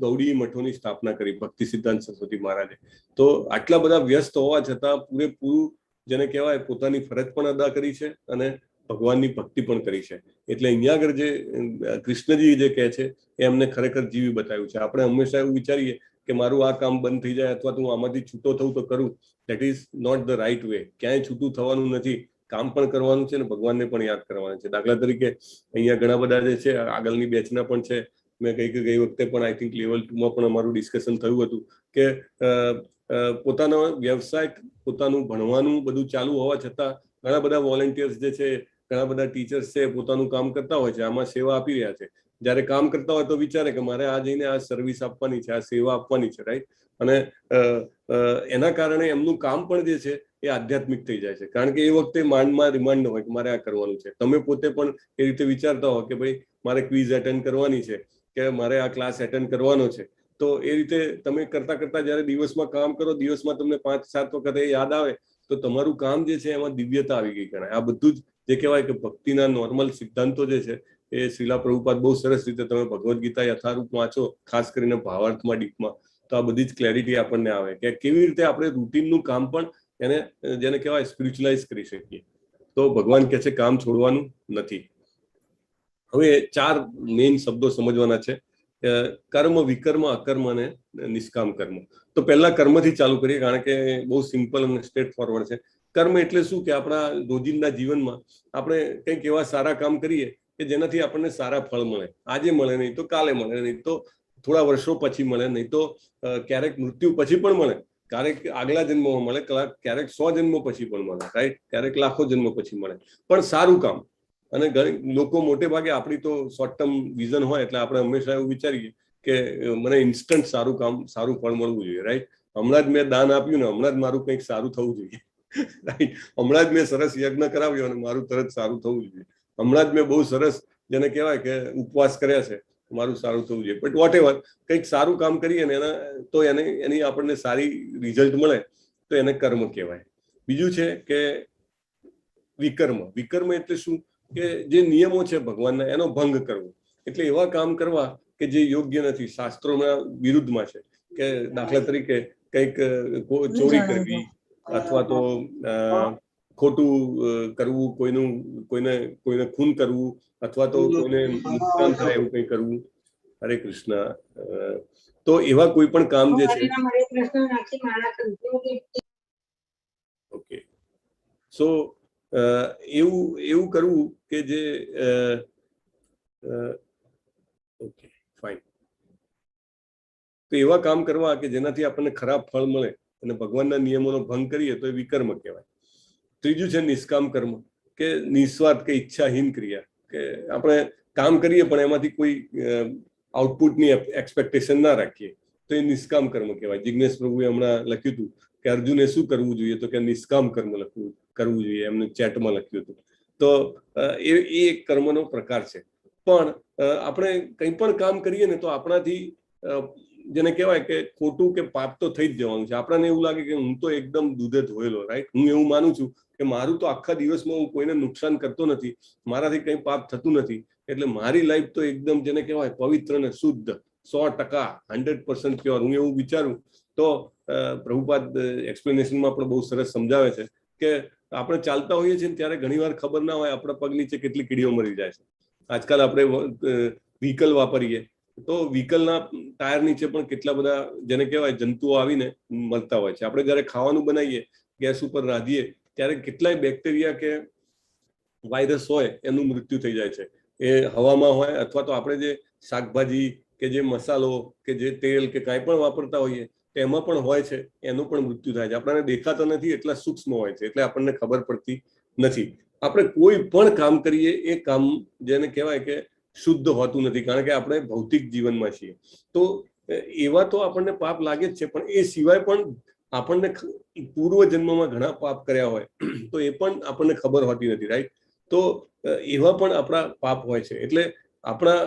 ગૌડી મઠોની સ્થાપના કરી ભક્તિ સિદ્ધાંત સરસ્વતી મહારાજે. તો આટલા બધા વ્યસ્ત હોવા છતાં પૂરેપૂરું જેને કહેવાય પોતાની ફરજ પણ અદા કરી છે, અને ભગવાનની ભક્તિ પણ કરી છે. એટલે અહીંયા આગળ જે કૃષ્ણજી જે કહે છે એ અમને ખરેખર જીવી બતાવ્યું છે. આપણે હંમેશા એવું વિચારીએ કે મારું આ કામ બંધ થઈ જાય અથવા તો હું આમાંથી છૂટો થઉં તો કરું. That is not the right way. ક્યાંય છૂટું થવાનું નથી. કામ પણ કરવાનું છે ને ભગવાનને પણ યાદ કરવાનું છે. દાખલા તરીકે અહીંયા ઘણા બધા જે છે આગળની બેચના પણ છે. મેં ગઈ વખતે પણ આઈ થિંક લેવલ 2 માં પણ અમારું ડિસ્કશન થયું હતું કે પોતાનો વ્યવસાય, પોતાનું ભણવાનું બધું ચાલુ હોવા છતાં ઘણા બધા વોલેન્ટિયર્સ જે છે, ઘણા બધા ટીચર્સ છે, પોતાનું કામ કરતા હોય છે, આમાં સેવા આપી રહ્યા છે. જ્યારે કામ કરતા હોય તો વિચારે કે મારે આ જઈને આ સર્વિસ આપવાની છે, આ સેવા આપવાની છે, રાઈટ. અને એના કારણે એમનું કામ પણ જે છે એ આધ્યાત્મિક થઈ જાય છે. કારણ કે એ વખતે માંડમાં રિમાન્ડ હોય કે મારે આ કરવાનું છે. તમે પોતે પણ એ રીતે વિચારતા હો કે ભાઈ મારે ક્વિઝ એટેન્ડ કરવાની છે કે મારે આ ક્લાસ એટેન્ડ કરવાનો છે. તો એ રીતે તમે કરતા કરતા જ્યારે દિવસમાં કામ કરો, દિવસમાં તમને 5-7 વખત એ યાદ આવે તો તમારું કામ જે છે એમાં દિવ્યતા આવી ગઈ ગણાય. આ બધું જ જે કહેવાય કે ભક્તિના નોર્મલ સિદ્ધાંતો જે છે એ શ્રીલા પ્રભુપાદ બહુ સરસ રીતે તમે ભગવદ્ ગીતા યથારૂપ વાંચો, ખાસ કરીને ભાવાર્થમાં ડીપમાં, તો આ બધી જ ક્લેરિટી આપણને આવે કે કેવી રીતે આપણે રૂટીનનું કામ પણ એને જેને કહેવાય સ્પિરિચ્યુઅલાઇઝ કરી શકીએ. તો ભગવાન કહે છે કામ છોડવાનું નથી. હવે 4 મેઇન શબ્દો સમજવાના છે: કર્મ, વિકર્મ, અકર્મ અને નિષ્કામ કર્મ. તો પહેલા કર્મથી ચાલુ કરીએ કારણ કે બહુ સિમ્પલ અને સ્ટ્રેટ ફોરવર્ડ છે. કર્મ એટલે શું કે આપણા રોજિંદા જીવનમાં આપણે કંઈક એવા સારા કામ કરીએ કે જેનાથી આપણને સારા ફળ મળે. આજે મળે નહીં તો કાલે મળે, નહીં તો થોડા વર્ષો પછી મળે, નહીં તો ક્યારેક મૃત્યુ પછી પણ મળે, ક્યારેક આગલા જન્મમાં મળે, ક્યારેક 100 જન્મો પછી પણ મળે, રાઈટ, ક્યારેક લાખો જન્મો પછી મળે, પણ સારું કામ. અને લોકો મોટે ભાગે આપણી તો શોર્ટ ટર્મ વિઝન હોય એટલે આપણે હંમેશા એવું વિચારીએ કે મને ઇન્સ્ટન્ટ સારું કામ, સારું ફળ મળવું જોઈએ, રાઈટ. હમણાં જ મેં દાન આપ્યું ને હમણાં જ મારું કંઈક સારું થવું જોઈએ, રાઈટ. હમણાં જ મેં સરસ યજ્ઞ કરાવ્યો અને મારું તરત સારું થવું જોઈએ. હમણાં જ મેં બહુ સરસ જેને કહેવાય કે ઉપવાસ કર્યા છે, મારું સારું થવું જોઈએ. બટ વોટ એવર, કંઈક સારું કામ કરીએ ને તો એની આપણને સારી રિઝલ્ટ મળે તો એને કર્મ કહેવાય. બીજું છે કે વિકર્મ. વિકર્મ એટલે શું કે જે નિયમો છે ભગવાનના એનો ભંગ કરવો. એટલે એવા કામ કરવા કે જે યોગ્ય નથી, શાસ્ત્રોના વિરુદ્ધમાં છે. કે દાખલા તરીકે કંઈક ચોરી કરવી અથવા તો ખોટું કરવું, કોઈને ખૂન કરવું અથવા તો કોઈને નુકસાન થાય એવું કંઈ કરવું. હરે કૃષ્ણ. તો એવા કોઈ પણ કામ જે છે, ઓકે, સો એવું કરવું કે જે ઓકે ફાઇન. તો એવા કામ કરવા કે જેનાથી આપણને ખરાબ ફળ મળે અને ભગવાનના નિયમોનો ભંગ કરીએ તો એ વિકર્મ કહેવાય. ત્રીજું છે નિષ્કામ કર્મ, કે નિસ્વાર્થ કે ઈચ્છાહીન ક્રિયા. કે આપણે કામ કરીએ પણ એમાંથી કોઈ આઉટપુટની એક્સપેક્ટેશન ના રાખીએ તો એ નિષ્કામ કર્મ કહેવાય. જિગ્નેશ પ્રભુએ હમણાં લખ્યું હતું કે અર્જુને શું કરવું જોઈએ, તો કે નિષ્કામ કર્મ કરવું જોઈએ, એમને ચેટમાં લખ્યું હતું. તો એ એક કર્મનો પ્રકાર છે. પણ આપણે કંઈ પણ કામ કરીએ ને તો આપણાથી જેને કહેવાય કે ખોટું કે પાપ તો થઈ જ જવાનું છે. આપણને એવું લાગે કે હું તો એકદમ દૂધે ધોયેલો, રાઈટ. હું એવું માનું છું કે મારું તો આખા દિવસમાં હું કોઈને નુકસાન કરતો નથી, મારાથી કંઈ પાપ થતું નથી, એટલે મારી લાઈફ તો એકદમ જેને કહેવાય પવિત્ર ને શુદ્ધ, 100% 100% પ્યોર. હું એવું વિચારું તો પ્રભુપાદ એક્સપ્લેનેશનમાં પણ બહુ સરસ સમજાવે છે કે આપણે ચાલતા હોઈએ છીએ ત્યારે ઘણીવાર ખબર ના હોય આપણા પગ નીચે કેટલી કીડીઓ મરી જાય છે. આજકાલ આપણે વ્હીકલ વાપરીએ તો વ્હીકલના ટાયર નીચે પણ કેટલા બધા જેને કહેવાય જંતુઓ આવીને મળતા હોય છે. આપણે જ્યારે ખાવાનું બનાવીએ, ગેસ ઉપર રાંધીએ ત્યારે કેટલાય બેક્ટેરિયા કે વાયરસ હોય એનું મૃત્યુ થઈ જાય છે. એ હવામાં હોય અથવા તો આપણે જે શાકભાજી કે જે મસાલો કે જે તેલ કે કાંઈ પણ વાપરતા હોઈએ એમાં પણ હોય છે, એનું પણ મૃત્યુ થાય છે. આપણને દેખાતા નથી એટલા સૂક્ષ્મ હોય છે, એટલે આપણને ખબર પડતી નથી. આપણે કોઈ પણ કામ કરીએ એ કામ જેને કહેવાય કે શુદ્ધ હોતું નથી, કારણ કે આપણે ભૌતિક જીવનમાં છીએ. તો એવા તો આપણને પાપ લાગે જ છે, પણ એ સિવાય પણ આપણને પૂર્વ જન્મમાં ઘણા પાપ કર્યા હોય તો એ પણ આપણને ખબર હોતી નથી, રાઈટ. તો એવા પણ આપણા પાપ હોય છે. એટલે આપણા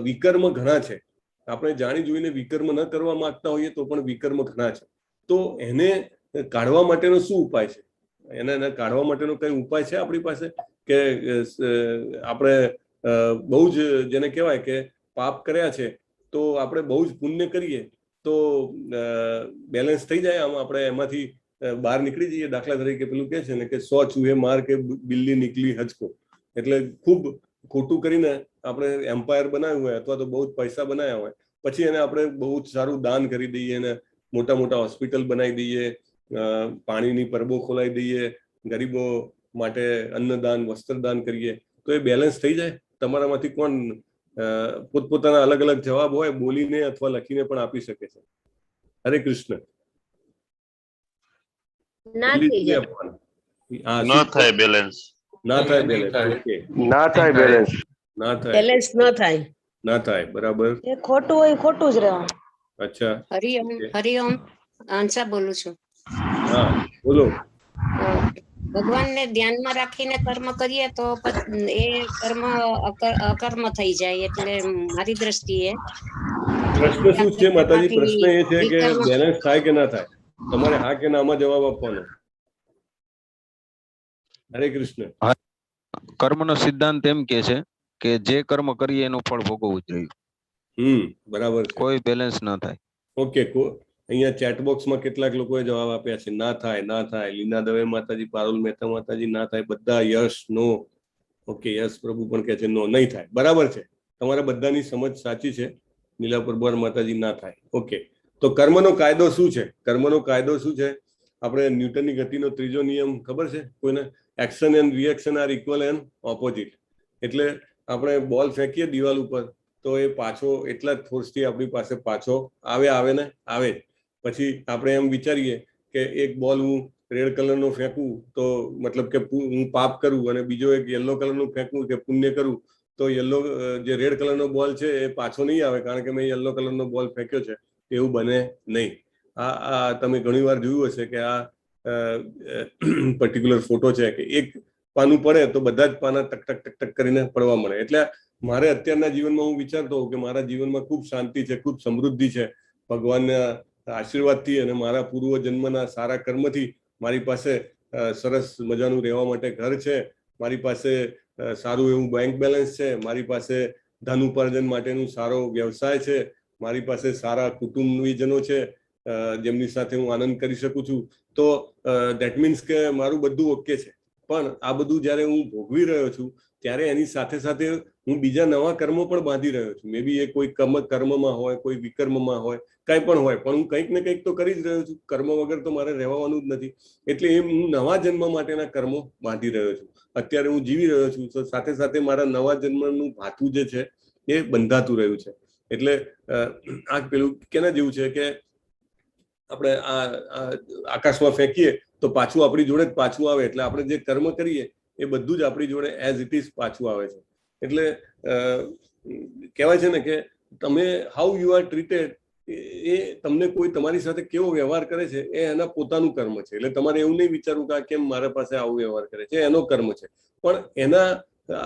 વિકર્મ ઘણા છે. આપણે જાણી જોઈને વિકર્મ ન કરવા માંગતા હોઈએ તો પણ વિકર્મ ઘણા છે. તો એને કાઢવા માટેનો શું ઉપાય છે? એને કાઢવા માટેનો કઈ ઉપાય છે આપણી પાસે કે આપણે બહુ જ જેને કહેવાય કે પાપ કર્યા છે તો આપણે બહુ જ પુણ્ય કરીએ તો બેલેન્સ થઈ જાય, આમ આપણે એમાંથી બહાર નીકળી જઈએ? દાખલા તરીકે પેલું કહે છે ને કે 100 ચૂહે માર કે બિલ્લી નીકળી હજકો. એટલે ખૂબ ખોટું કરીને આપણે એમ્પાયર બનાવ્યું હોય અથવા તો બહુ જ પૈસા બનાવ્યા હોય, પછી એને આપણે બહુ જ સારું દાન કરી દઈએ, અને મોટા મોટા હોસ્પિટલ બનાવી દઈએ, પાણીની પરબો ખોલાવી દઈએ, ગરીબો માટે અન્નદાન વસ્ત્રદાન કરીએ, તો એ બેલેન્સ થઈ જાય? તમારામાંથી કોણ પોતપોતાના અલગ અલગ જવાબ હોય, બોલીને અથવા લખીને પણ આપી શકે છે? હરે કૃષ્ણ. ન થાય બેલેન્સ. ના થાય બેલેન્સ. ઓકે, ના થાય બેલેન્સ. ના થાય બેલેન્સ ન થાય. ના થાય, બરાબર. એ ખોટું હોય ખોટું જ રહેવાનું. અચ્છા, હરિઓમ. હરિઓમ, આંસા બોલું છું. હા બોલો. ભગવાનને ધ્યાનમાં રાખીને કર્મ કરીએ તો એ કર્મ અકર્મ થઈ જાય, એટલે મારી દ્રષ્ટિએ પ્રશ્ન શું છે માતાજી? પ્રશ્ન એ છે કે બેલેન્સ થાય કે ના થાય. તમારે હા કે નામાં જવાબ આપવાનો. હરે કૃષ્ણ. કર્મનો સિદ્ધાંત એમ કે છે કે જે કર્મ કરીએ એનું ફળ ભોગવવું જોઈએ. બરાબર છે. કોઈ બેલેન્સ ના થાય. ઓકે, અહીંયા ચેટ બોક્સમાં કેટલાક લોકોએ જવાબ આપ્યા છે ના થાય, ના થાય. લીના દવે માતાજી, પારુલ મહેતા માતાજી ના થાય. બધા યસ, નો. ઓકે, યસ પ્રભુ પણ કહે છે નો, નહીં થાય. બરાબર છે, તમારા બધાની સમજ સાચી છે. નીલા પરબાર માતાજી ના થાય. ઓકે, તો કર્મનો કાયદો શું છે? કર્મનો કાયદો શું છે? આપણે ન્યૂટનની ગતિનો ત્રીજો નિયમ ખબર છે કોઈને? Action and reaction are equal and opposite. એટલે આપણે બોલ ફેંકીએ દિવાલ ઉપર તો એ પાછો એટલા જ ફોર્સથી આપણી પાસે પાછો આવે ને આવે. પછી આપણે એમ વિચારીએ કે એક બોલ હું રેડ કલરનો ફેંકું તો મતલબ કે હું પાપ કરું, અને બીજો એક યલો કલરનું ફેંકું કે પુણ્ય કરું, તો યલો જે રેડ કલરનો બોલ છે એ પાછો નહીં આવે, કારણ કે મેં યલો કલરનો બોલ ફેંક્યો છે. એવું બને નહીં. આ તમે ઘણી વાર જોયું હશે કે આ પર્ટિક્યુલર ફોટો છે કે એક પાનું પડે તો બધા જ પાના ટક ટક ટક ટક કરીને પડવા મળે. એટલે મારે અત્યારના જીવનમાં હું વિચારતો હોઉં કે મારા જીવનમાં ખૂબ શાંતિ છે, ખૂબ સમૃદ્ધિ છે, ભગવાનના આશીર્વાદથી અને મારા પૂર્વ જન્મના સારા કર્મથી મારી પાસે સરસ મજાનું રહેવા માટે ઘર છે, મારી પાસે સારું એવું બેંક બેલેન્સ છે, મારી પાસે ધન ઉપાર્જન માટેનું સારો વ્યવસાય છે, મારી પાસે સારા કુટુંબીજનો છે જેમની સાથે હું આનંદ કરી શકું છું. તો દેટ મીન્સ કે મારું બધું ઓકે છે. પણ આ બધું જ્યારે હું ભોગવી રહ્યો છું ત્યારે એની સાથે સાથે હું બીજા નવા કર્મો પણ બાંધી રહ્યો છું. મે બી એ કોઈ કર્મમાં હોય, કોઈ વિકર્મમાં હોય, કાંઈ પણ હોય, પણ હું કંઈક ને કંઈક તો કરી જ રહ્યો છું. કર્મ વગર તો મારે રહેવાનું જ નથી. એટલે એ હું નવા જન્મ માટેના કર્મો બાંધી રહ્યો છું. અત્યારે હું જીવી રહ્યો છું તો સાથે સાથે મારા નવા જન્મનું ભાથું જે છે એ બંધાતું રહ્યું છે. એટલે આ પેલું કેના જેવું છે કે આપણે આ આકાશમાં ફેંકીએ તો પાછું આપણી જોડે જ પાછું આવે. એટલે આપણે જે કર્મ કરીએ એ બધું જ આપણી જોડે એઝ ઇટ ઇઝ પાછું આવે છે. એટલે કહેવાય છે ને કે તમે હાઉ યુ આર ટ્રીટેડ, એ તમને કોઈ તમારી સાથે કેવો વ્યવહાર કરે છે એ એના પોતાનું કર્મ છે. એટલે તમારે એવું નહીં વિચારવું કે કેમ મારા પાસે આવો વ્યવહાર કરે છે, એનો કર્મ છે. પણ એના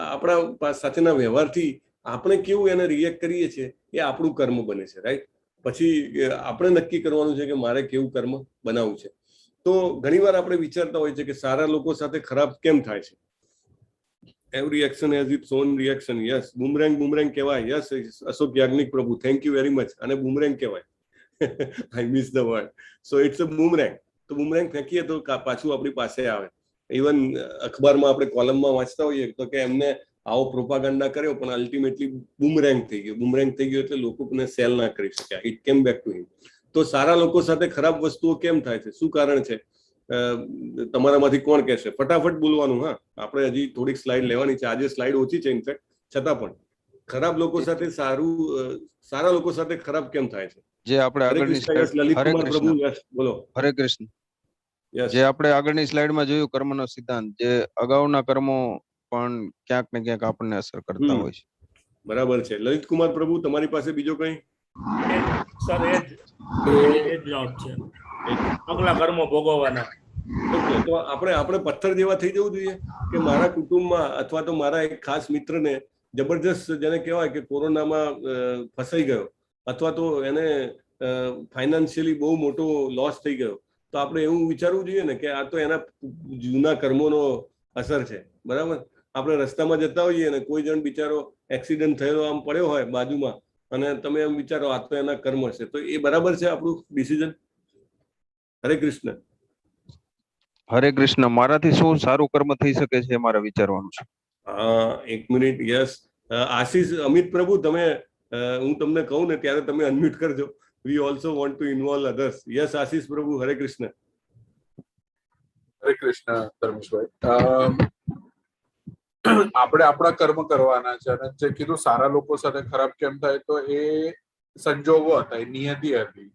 આપણા સાથેના વ્યવહારથી આપણે કેવું એને રિએક્ટ કરીએ છીએ એ આપણું કર્મ બને છે, રાઈટ? પછી આપણે નક્કી કરવાનું છે કે મારે કેવું કર્મ બનાવવું છે. તો ઘણીવાર આપણે વિચારતા હોય છે કે સારા લોકો સાથે ખરાબ કેમ થાય છે? Every action has its own reaction. Yes, boomerang કહેવાય. યસ, અશોક યાજ્ઞિક પ્રભુ, થેન્ક યુ વેરી મચ. અને બુમરેંગ કહેવાય. I miss the word. So it's a boomerang. તો બુમરેંગ ફેંકીએ તો પાછું આપણી પાસે આવે. ઇવન અખબારમાં આપણે કોલમમાં વાંચતા હોઈએ તો કે એમને આવો પ્રોપાગન્ડા કર્યો પણ અલ્ટિમેટલી બુમરેંગ થઈ ગયો. બુમરેંગ થઈ ગયો એટલે લોકોને સેલ ના કરી શક્યા. ઇટ કેમ બેક ટુ હિમ. તો સારા લોકો સાથે ખરાબ વસ્તુઓ કેમ થાય છે? શું કારણ છે? તમારામાંથી કોણ કહેશે? ફટાફટ બોલવાનું. હા, આપણે હજી થોડીક સ્લાઇડ લેવાની છે. આજે સ્લાઇડ ઓછી છે ઇનફેક્ટ, છતાં પણ ખરાબ લોકો સાથે સારા લોકો સાથે ખરાબ કેમ થાય છે? જે આપણે આગળની લલિતકુમાર પ્રભુ, યસ બોલો. હરે કૃષ્ણ. જે આપણે આગળની સ્લાઇડમાં જોયું કર્મનો સિદ્ધાંત, જે અગાઉના કર્મો પણ ક્યાંક ને ક્યાંક આપણને અસર કરતા હોય છે. બરાબર છે. લલિતકુમાર પ્રભુ, તમારી પાસે બીજો કઈ? સર એ જ જવાબ છે, આગલા કર્મો ભોગવવાના. ઓકે, તો આપણે પથ્થર જેવા થઈ જવું જોઈએ કે મારા કુટુંબમાં અથવા તો મારા એક ખાસ મિત્રને જબરજસ્ત, જેને કહેવાય કે કોરોનામાં ફસાઈ ગયો અથવા તો એને ફાઇનાન્શિયલી બહુ મોટો લોસ થઈ ગયો, તો આપણે એવું વિચારવું જોઈએ ને કે આ તો એના જૂના કર્મોનો અસર છે. બરાબર? આપણે રસ્તામાં જતા હોઈએ ને કોઈ જણ બિચારો એક્સિડન્ટ થયેલો આમ પડ્યો હોય બાજુમાં, અને તમે એમ વિચારો આ તો એના કર્મ છે, તો એ બરાબર છે આપણું ડિસિઝન? હરે કૃષ્ણ. હરે કૃષ્ણ. મારાથી શું સારું કર્મ થઈ શકે છે મારે વિચારવાનું છે. એક મિનિટ. યસ, આશીષ, અમિત પ્રભુ, તમે હું તમને કહું ને ત્યારે તમે અનમ્યુટ કરજો. We also want to involve others. Yes Ashish પ્રભુ, હરે કૃષ્ણ. હરે કૃષ્ણ ધર્મેશભાઈ. આપણે આપણા કર્મ કરવાના છે અને જે કીધું સારા લોકો સાથે ખરાબ કેમ થાય, તો એ સંજોગો હતા, એ નિયતિ હતી.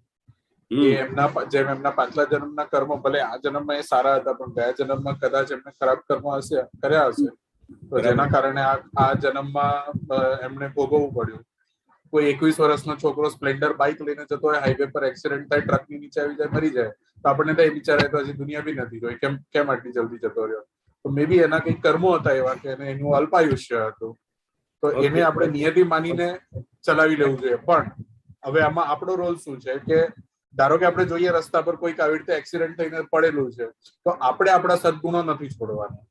એ જેમ એમના પાછલા જન્મના કર્મ, ભલે આ જન્મમાં એ સારા હતા પણ ગયા જન્મમાં કદાચ એમને ખરાબ કર્મ કર્યા હશે, તો જેના કારણે આ જન્મમાં એમને ભોગવવું પડ્યું. કોઈ 21 વર્ષનો છોકરો સ્પ્લેન્ડર બાઇક લઈને જતો હોય, હાઈવે પર એક્સિડન્ટ થાય, ટ્રકની નીચે આવી જાય, મરી જાય, તો આપણને તો એ બિચારા તો હજી દુનિયા બી નથી જોઈ, કેમ આટલી જલ્દી જતો રહ્યો? તો મે બી એના કઈ કર્મો હતા એવા કે એનું અલ્પાયુષ્ય હતું, તો એને આપણે નિયતિ માનીને ચલાવી લેવું જોઈએ. પણ હવે આમાં આપણો રોલ શું છે કે ધારો કે આપણે જોઈએ રસ્તા પર કોઈક આવી રીતે એક્સિડન્ટ થઈને પડેલું છે, તો આપણે આપણા સદગુણો નથી છોડવાના.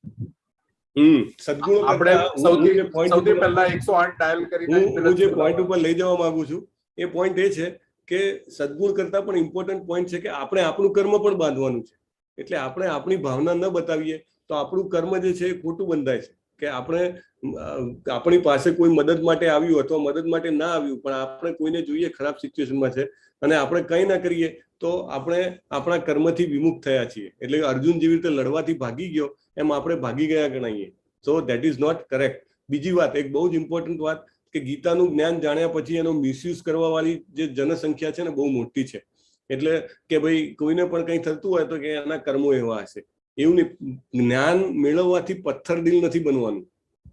આપણે સૌથી પહેલા 108 ડાયલ કરીને હું જે પોઈન્ટ ઉપર લઈ જવા માંગુ છું એ પોઈન્ટ એ છે કે સદગુણ કરતા પણ ઇમ્પોર્ટન્ટ પોઈન્ટ છે કે આપણે આપણું કર્મ પણ બાંધવાનું છે. એટલે આપણે આપણી ભાવના ન બતાવીએ તો આપણું કર્મ જે છે એ ખોટું બંધાય છે. કે આપણી પાસે કોઈ મદદ માટે આવ્યું અથવા મદદ માટે ના આવ્યું, પણ આપણે કોઈને જોઈએ ખરાબ સિચ્યુએશનમાં છે અને આપણે કંઈ ના કરીએ તો આપણે આપણા કર્મથી વિમુખ થયા છીએ. એટલે અર્જુન જેવી રીતે લડવાથી ભાગી ગયો એમ આપણે ભાગી ગયા ગણાઈએ. So that is not correct. બીજી વાત, એક બહુ જ ઇમ્પોર્ટન્ટ વાત, કે ગીતાનું જ્ઞાન જાણ્યા પછી એનો મિસયુઝ કરવા વાળી જે જનસંખ્યા છે ને બહુ મોટી છે. એટલે કે ભાઈ કોઈને પણ કંઈ થતું હોય તો કે એના કર્મો એવા હશે, એવું નહીં. જ્ઞાન મેળવવાથી પથ્થર દિલ નથી બનવાનું.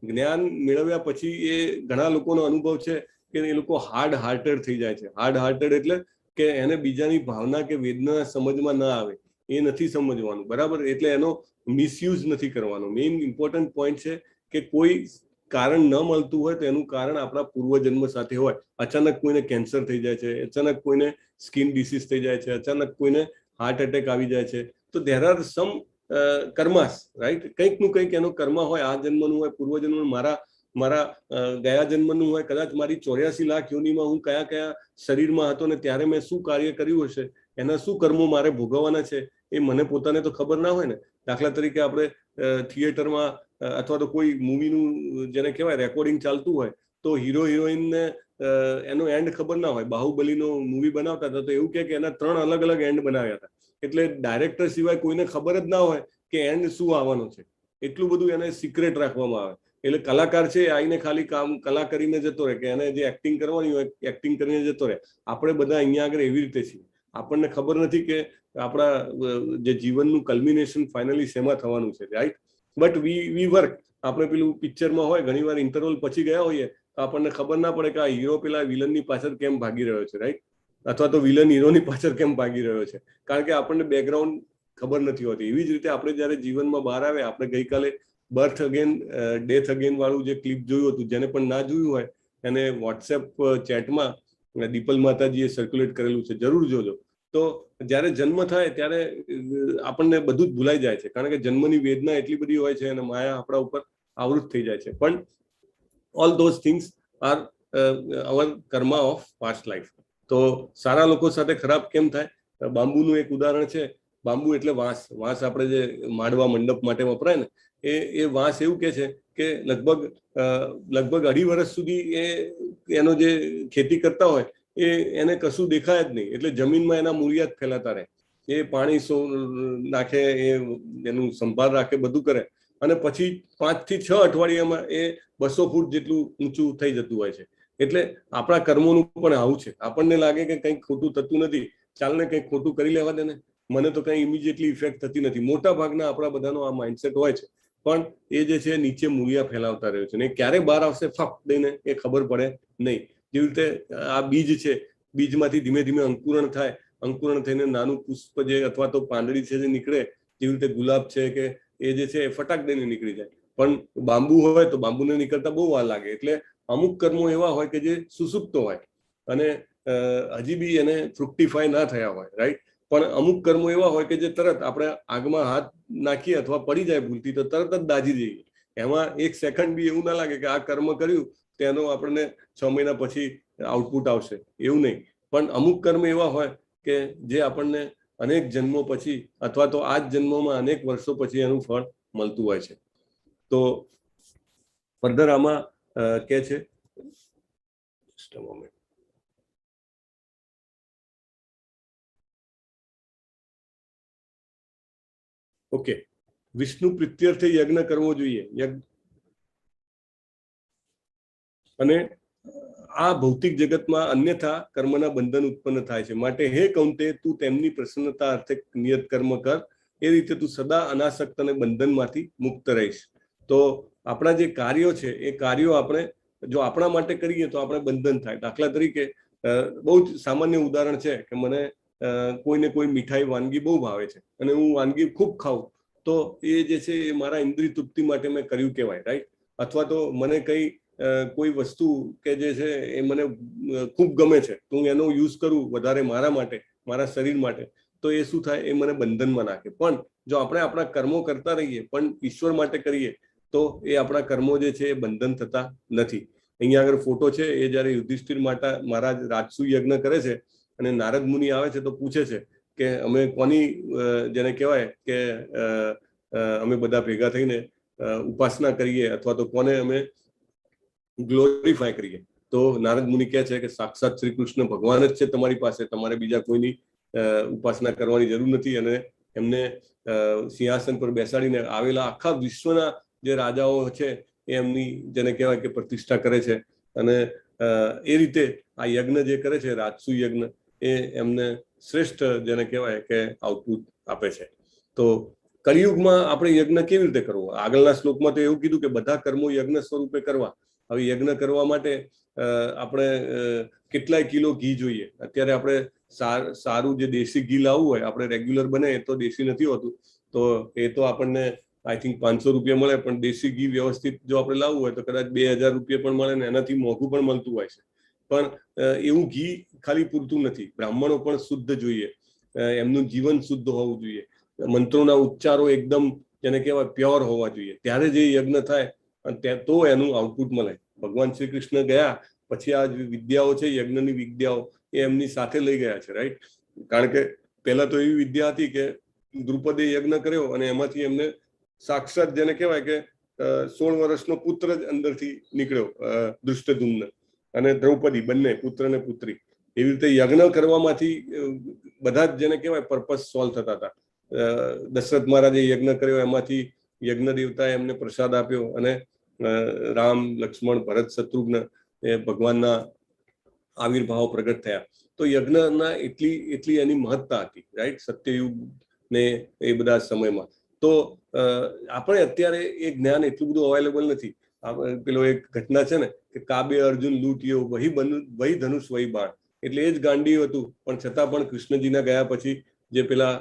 જ્ઞાન મેળવ્યા પછી એ ઘણા લોકોનો અનુભવ છે કે એ લોકો હાર્ડ હાર્ટેડ થઈ જાય છે. હાર્ડ હાર્ટેડ એટલે કે એને બીજાની ભાવના કે વેદના સમજમાં ના આવે, એ નથી સમજવાનું, બરાબર? એટલે એનો મિસયુઝ નથી કરવાનો. મેઇન ઇમ્પોર્ટન્ટ પોઈન્ટ છે કે કોઈ કારણ ન મળતું હોય તો એનું કારણ આપણા પૂર્વજન્મ સાથે હોય. અચાનક કોઈને કેન્સર થઈ જાય છે, અચાનક કોઈને સ્કિન ડિસીઝ થઈ જાય છે, અચાનક કોઈને હાર્ટ એટેક આવી જાય છે, તો ધેર આર સમ કર્માસ, રાઈટ? કંઈક નું કંઈક એનો કર્મ હોય. આ જન્મનું હોય, પૂર્વજન્મનું, મારા ગયા જન્મનું હોય, કદાચ મારી 84 લાખ યોનિમાં હું કયા કયા શરીરમાં હતો ને ત્યારે મેં શું કાર્ય કર્યું હશે, એના શું કર્મો મારે ભોગવવાના છે એ મને પોતાને તો ખબર ના હોય ને. દાખલા તરીકે આપણે થિયેટરમાં અથવા તો કોઈ મૂવીનું જેને કહેવાય રેકોર્ડિંગ ચાલતું હોય તો હીરો હિરોઈનને એનો એન્ડ ખબર ના હોય. બાહુબલીનો મૂવી બનાવતા હતા તો એવું કે એના 3 અલગ અલગ એન્ડ બનાવ્યા હતા. એટલે ડાયરેક્ટર સિવાય કોઈને ખબર જ ના હોય કે એન્ડ શું આવવાનો છે. એટલું બધું એને સિક્રેટ રાખવામાં આવે. એટલે કલાકાર છે આવીને ખાલી કલા કરીને જતો રહે, કે એને જે એક્ટિંગ કરવાની હોય એક્ટિંગ કરીને જતો રહે. આપણે બધા અહીંયા આગળ એવી રીતે છીએ. આપણને ખબર નથી કે આપણા જે જીવનનું કલ્મિનેશન ફાઇનલી શેમાં થવાનું છે, રાઈટ? But we work. આપણે પેલું પિક્ચરમાં હોય ઘણી વાર ઇન્ટરવલ પછી ગયા હોઈએ તો આપણને ખબર ના પડે કે આ હીરો પેલા વિલનની પાછળ કેમ ભાગી રહ્યો છે, રાઈટ? અથવા તો વિલન હીરોની પાછળ કેમ ભાગી રહ્યો છે, કારણ કે આપણને બેકગ્રાઉન્ડ ખબર નથી હોતી. એવી જ રીતે આપણે જયારે જીવનમાં બહાર આવે, આપણે ગઈકાલે બર્થ અગેન ડેથ અગેન વાળું જે ક્લિપ જોયું હતું, જેને પણ ના જોયું હોય એને વોટ્સએપ ચેટમાં દીપલ માતાજીએ સર્ક્યુલેટ કરેલું છે, જરૂર જોજો. તો જ્યારે જન્મ થાય ત્યારે આપણને બધું જ ભૂલાઈ જાય છે, કારણ કે જન્મની વેદના એટલી બધી હોય છે અને માયા આપણા ઉપર આવૃત થઈ જાય છે. પણ all those things are our karma of past life. તો સારા લોકો સાથે ખરાબ કેમ થાય? બાંબુનું એક ઉદાહરણ છે. બાંબુ એટલે વાંસ. વાંસ આપણે જે માંડવા મંડપ માટે વપરાય ને, એ વાંસ એવું કે છે કે લગભગ 2.5 વર્ષ સુધી એનો જે ખેતી કરતા હોય એને કશું દેખાય જ નહીં. એટલે જમીનમાં એના મૂળિયા જ ફેલાતા રહે. એ પાણી નાખે, એનું સંભાળ રાખે, બધું કરે, અને પછી 5 થી 6 અઠવાડિયામાં એ 200 ફૂટ જેટલું ઊંચું થઈ જતું હોય છે. એટલે આપણા કર્મોનું પણ આવું છે. આપણને લાગે કે કંઈક ખોટું થતું નથી, ચાલ ને કંઈક ખોટું કરી લેવા દે ને, મને તો કંઈ ઇમિડિયેટલી ઇફેક્ટ થતી નથી. મોટા ભાગના આપણા બધાનો આ માઇન્ડસેટ હોય છે. પણ એ જે છે નીચે મૂળિયા ફેલાવતા રહ્યો છે, ને ક્યારે બહાર આવશે ફક દઈને એ ખબર પડે નહીં. જેવી રીતે આ બીજ છે, બીજમાંથી ધીમે ધીમે અંકુરણ થાય, અંકુરણ થઈને નાનું પુષ્પ જે અથવા તો પાંદડી છે જે નીકળે, જેવી રીતે ગુલાબ છે કે એ જે છે એ ફટાક દઈને નીકળી જાય. પણ બાંબુ હોય તો બાંબુને નીકળતા બહુ વાર લાગે. એટલે અમુક કર્મો એવા હોય કે જે સુસુપ્ત હોય અને હજી બી એને ફ્રુક્ટિફાય ના થયા હોય, રાઈટ? પણ અમુક કર્મો એવા હોય કે જે તરત આપણે આગમાં હાથ નાખીએ અથવા પડી જાય ભૂલથી તો તરત જ દાજી જઈએ. એમાં 1 સેકન્ડ બી એવું ના લાગે કે આ કર્મ કર્યું તેનો આપણને 6 મહિના પછી આઉટપુટ આવશે, એવું નહીં. પણ અમુક કર્મ એવા હોય કે જે આપણને અનેક જન્મો પછી અથવા તો આ જ જન્મમાં અનેક વર્ષો પછી એનું ફળ મળતું હોય છે. તો ફર્ધર આમાં કે છે just a moment. Okay, Vishnu પ્રીત્યર્થે યજ્ઞ કરવો જોઈએ. અને આ ભૌતિક જગતમાં અન્યથા કર્મના બંધન ઉત્પન્ન થાય છે. માટે હે કૌંતે, તું તેમની પ્રસન્નતા અર્થે નિયત કર્મ કર. એ રીતે તું સદા અનાસક્ત અને બંધનમાંથી મુક્ત રહીશ. તો આપણા જે કાર્યો છે એ કાર્યો આપણે જો આપણા માટે કરીએ તો આપણે બંધન થાય. દાખલા તરીકે બહુ જ સામાન્ય ઉદાહરણ છે કે મને કોઈને કોઈ મીઠાઈ વાનગી બહુ ભાવે છે અને હું વાનગી ખૂબ ખાઉં તો એ જે છે એ મારા ઇન્દ્રિય તૃપ્તિ માટે મેં કર્યું કહેવાય, રાઈટ? અથવા તો મને કોઈ વસ્તુ કે જે છે એ મને ખૂબ ગમે છે તો હું એનો યુઝ કરું વધારે મારા માટે, મારા શરીર માટે, તો એ શું થાય? એ મને બંધનમાં નાખે. પણ જો આપણે આપણા કર્મો કરતા રહીએ પણ ઈશ્વર માટે કરીએ તો એ આપણા કર્મો જે છે એ બંધન થતા નથી. અહીંયા આગળ ફોટો છે, એ જયારે યુધિષ્ઠિર મહારાજ રાજસૂય યજ્ઞ કરે છે અને નારદ મુનિ આવે છે તો પૂછે છે કે અમે કોની જેને કહેવાય કે અમે બધા ભેગા થઈને ઉપાસના કરીએ અથવા તો કોને અમે ગ્લોરીફાય કરીએ. તો નારદ મુનિ કહે છે કે સાક્ષાત શ્રી કૃષ્ણ ભગવાન જ છે તમારી પાસે, તમારે બીજા કોઈની ઉપાસના કરવાની જરૂર નથી. અને એમને સિંહાસન પર બેસાડીને આવેલા આખા વિશ્વના જે રાજાઓ છે એ એમની જેને કહેવાય કે પ્રતિષ્ઠા કરે છે. અને એ રીતે આ યજ્ઞ જે કરે છે રાજસૂય યજ્ઞ એ એમને શ્રેષ્ઠ જેને કહેવાય કે આઉટપુટ આપે છે. તો કલિયુગમાં આપણે યજ્ઞ કેવી રીતે કરવો? આગળના શ્લોકમાં તો એવું કીધું કે બધા કર્મો યજ્ઞ સ્વરૂપે કરવા. હવે યજ્ઞ કરવા માટે આપણે કેટલાય કિલો ઘી જોઈએ. અત્યારે આપણે સારું જે દેશી ઘી લાવવું હોય, આપણે રેગ્યુલર બને એ તો દેશી નથી હોતું, તો એ તો આપણને આઈ થિંક 500 રૂપિયા મળે. પણ દેશી ઘી વ્યવસ્થિત જો આપણે લાવવું હોય તો કદાચ 2000 રૂપિયા પણ મળે ને એનાથી મોંઘું પણ મળતું હોય છે. પણ એવું ઘી ખાલી પૂરતું નથી. બ્રાહ્મણો પણ શુદ્ધ જોઈએ, એમનું જીવન શુદ્ધ હોવું જોઈએ, મંત્રોના ઉચ્ચારો એકદમ જેને કહેવાય પ્યોર હોવા જોઈએ. ત્યારે જે યજ્ઞ થાય તો એનું આઉટપુટ મળે. ભગવાન શ્રી કૃષ્ણ ગયા પછી આ વિદ્યાઓ છે, યજ્ઞની વિદ્યાઓ, એ એમની સાથે લઈ ગયા છે, રાઈટ? કારણ કે પહેલા તો એવી વિદ્યા હતી કે દ્રુપદે યજ્ઞ કર્યો અને એમાંથી એમને સાક્ષાત જેને કહેવાય કે 16 વર્ષનો પુત્ર જ અંદરથી નીકળ્યો, દૃષ્ટદ્યુમ્ન અને દ્રૌપદી, બંને પુત્ર ને પુત્રી. એવી રીતે યજ્ઞ કરવામાંથી બધા જ જેને કહેવાય પર્પસ સોલ્વ થતા હતા. દશરથ મહારાજે યજ્ઞ કર્યો, એમાંથી યજ્ઞ દેવતાએ એમને પ્રસાદ આપ્યો અને રામ, લક્ષ્મણ, ભરત, શત્રુઘ્ન એ ભગવાનના આવિર્ભાવ પ્રગટ થયા. તો યજ્ઞના એટલી એની મહત્તા હતી, રાઈટ? સત્યયુગ ને એ બધા સમયમાં. તો આપણે અત્યારે એ જ્ઞાન એટલું બધું અવેલેબલ નથી. પેલો એક ઘટના છે ને કે કાબે અર્જુન લૂંટ્યો વહી ધનુષ વહી બાણ, એટલે એ જ ગાંડી હતું. પણ છતાં પણ કૃષ્ણજીના ગયા પછી જે પેલા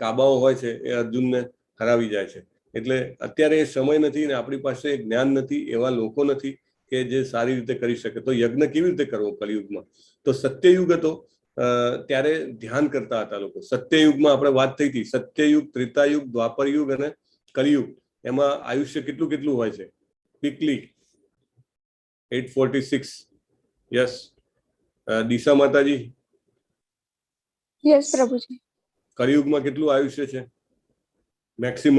કાબાઓ હોય છે એ અર્જુનને હરાવી જાય છે. એટલે અત્યારે એ સમય નથી ને આપણી પાસે જ્ઞાન નથી, એવા લોકો નથી કે જે સારી રીતે કરી શકે. તો યજ્ઞ કેવી રીતે કરવો કલિયુગમાં? તો સત્યયુગ હતો ત્યારે ધ્યાન કરતા હતા લોકો. સત્યયુગમાં આપણે વાત થઈ હતી, સત્યયુગ, ત્રેતાયુગ, દ્વાપરયુગ અને કલિયુગ. એમાં આયુષ્ય કેટલું હોય છે? ક્વિકલી 846. યસ દિશા માતાજી? યસ પ્રભુજી. કલિયુગમાં કેટલું આયુષ્ય છે મેક્સિમમ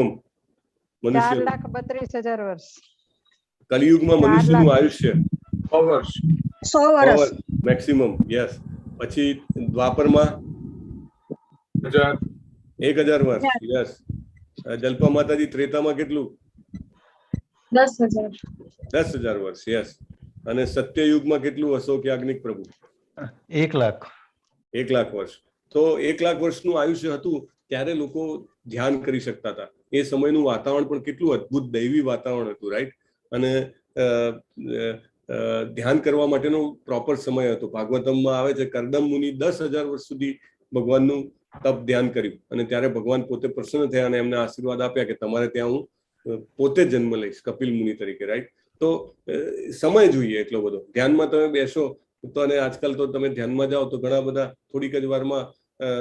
મનુષ્ય? 4,32,000 વર્ષ. કલિયુગમાં મનુષ્યનું આયુષ્ય 100 વર્ષ મેક્સિમમ. યસ. પછી દ્વાપરમાં 1000 વર્ષ. યસ. જલ્પા માતાજી ત્રેતામાં કેટલું? 10,000 વર્ષ. યસ. અને સત્યયુગમાં કેટલું? અશોક યાજ્ઞિક પ્રભુ? 1,00,000. 1,00,000 વર્ષ. તો 1,00,000 વર્ષનું આયુષ્ય હતું ત્યારે લોકો ધ્યાન કરી શકતા હતા. એ સમયનું વાતાવરણ પણ કેટલું અદ્ભુત દૈવી વાતાવરણ હતું, રાઈટ? અને ધ્યાન કરવા માટેનો પ્રોપર સમય હતો. ભાગવતમમાં આવે છે કરદમ મુનિ 10,000 વર્ષ સુધી ભગવાનનું તપ ધ્યાન કર્યું અને ત્યારે ભગવાન પોતે પ્રસન્ન થયા અને એમને આશીર્વાદ આપ્યા કે તમારે ત્યાં હું પોતે જન્મ લઈશ કપિલ મુનિ તરીકે, રાઈટ? તો સમય જોઈએ એટલો બધો. ધ્યાનમાં તમે બેસો તો, અને આજકાલ તો તમે ધ્યાનમાં જાઓ તો ઘણા બધા થોડીક જ વારમાં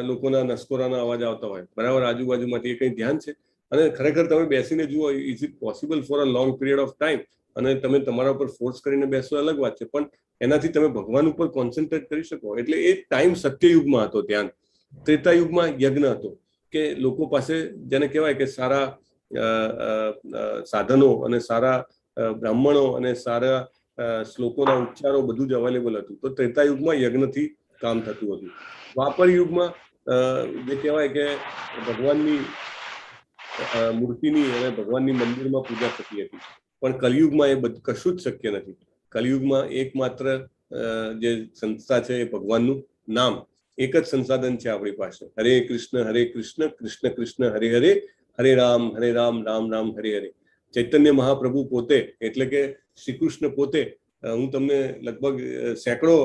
લોકોના નસકોરાના અવાજ આવતા હોય, બરાબર? આજુબાજુમાંથી એ કંઈ ધ્યાન છે? અને ખરેખર તમે બેસીને જુઓ, is it possible for a long period of time? અને તમે તમારા ઉપર ફોર્સ કરીને બેસો અલગ વાત છે, પણ એનાથી તમે ભગવાન ઉપર કોન્સન્ટ્રેટ કરી શકો. એટલે એ ટાઈમ સત્યયુગમાં હતો ધ્યાન. ત્રેતાયુગમાં યજ્ઞ હતો કે લોકો પાસે જેને કહેવાય કે સારા સાધનો અને સારા બ્રાહ્મણો અને સારા શ્લોકોના ઉચ્ચારો બધું જ અવેલેબલ હતું. તો ત્રેતા યુગમાં યજ્ઞથી કામ થતું હતું. દ્વાપર યુગમાં જે કહેવાય કે ભગવાનની મૂર્તિની અને ભગવાનની મંદિરમાં પૂજા થતી હતી. પણ કલયુગમાં એ બધું કશું જ શક્ય નથી. કલયુગમાં એકમાત્ર જે સંસ્થા છે એ ભગવાનનું નામ, એક જ સંસાધન છે આપણી પાસે. હરે કૃષ્ણ કૃષ્ણ કૃષ્ણ હરે હરે, હરે રામ રામ રામ હરે હરે. ચૈતન્ય મહાપ્રભુ પોતે એટલે કે શ્રી કૃષ્ણ પોતે, હું તમને લગભગ સેંકડો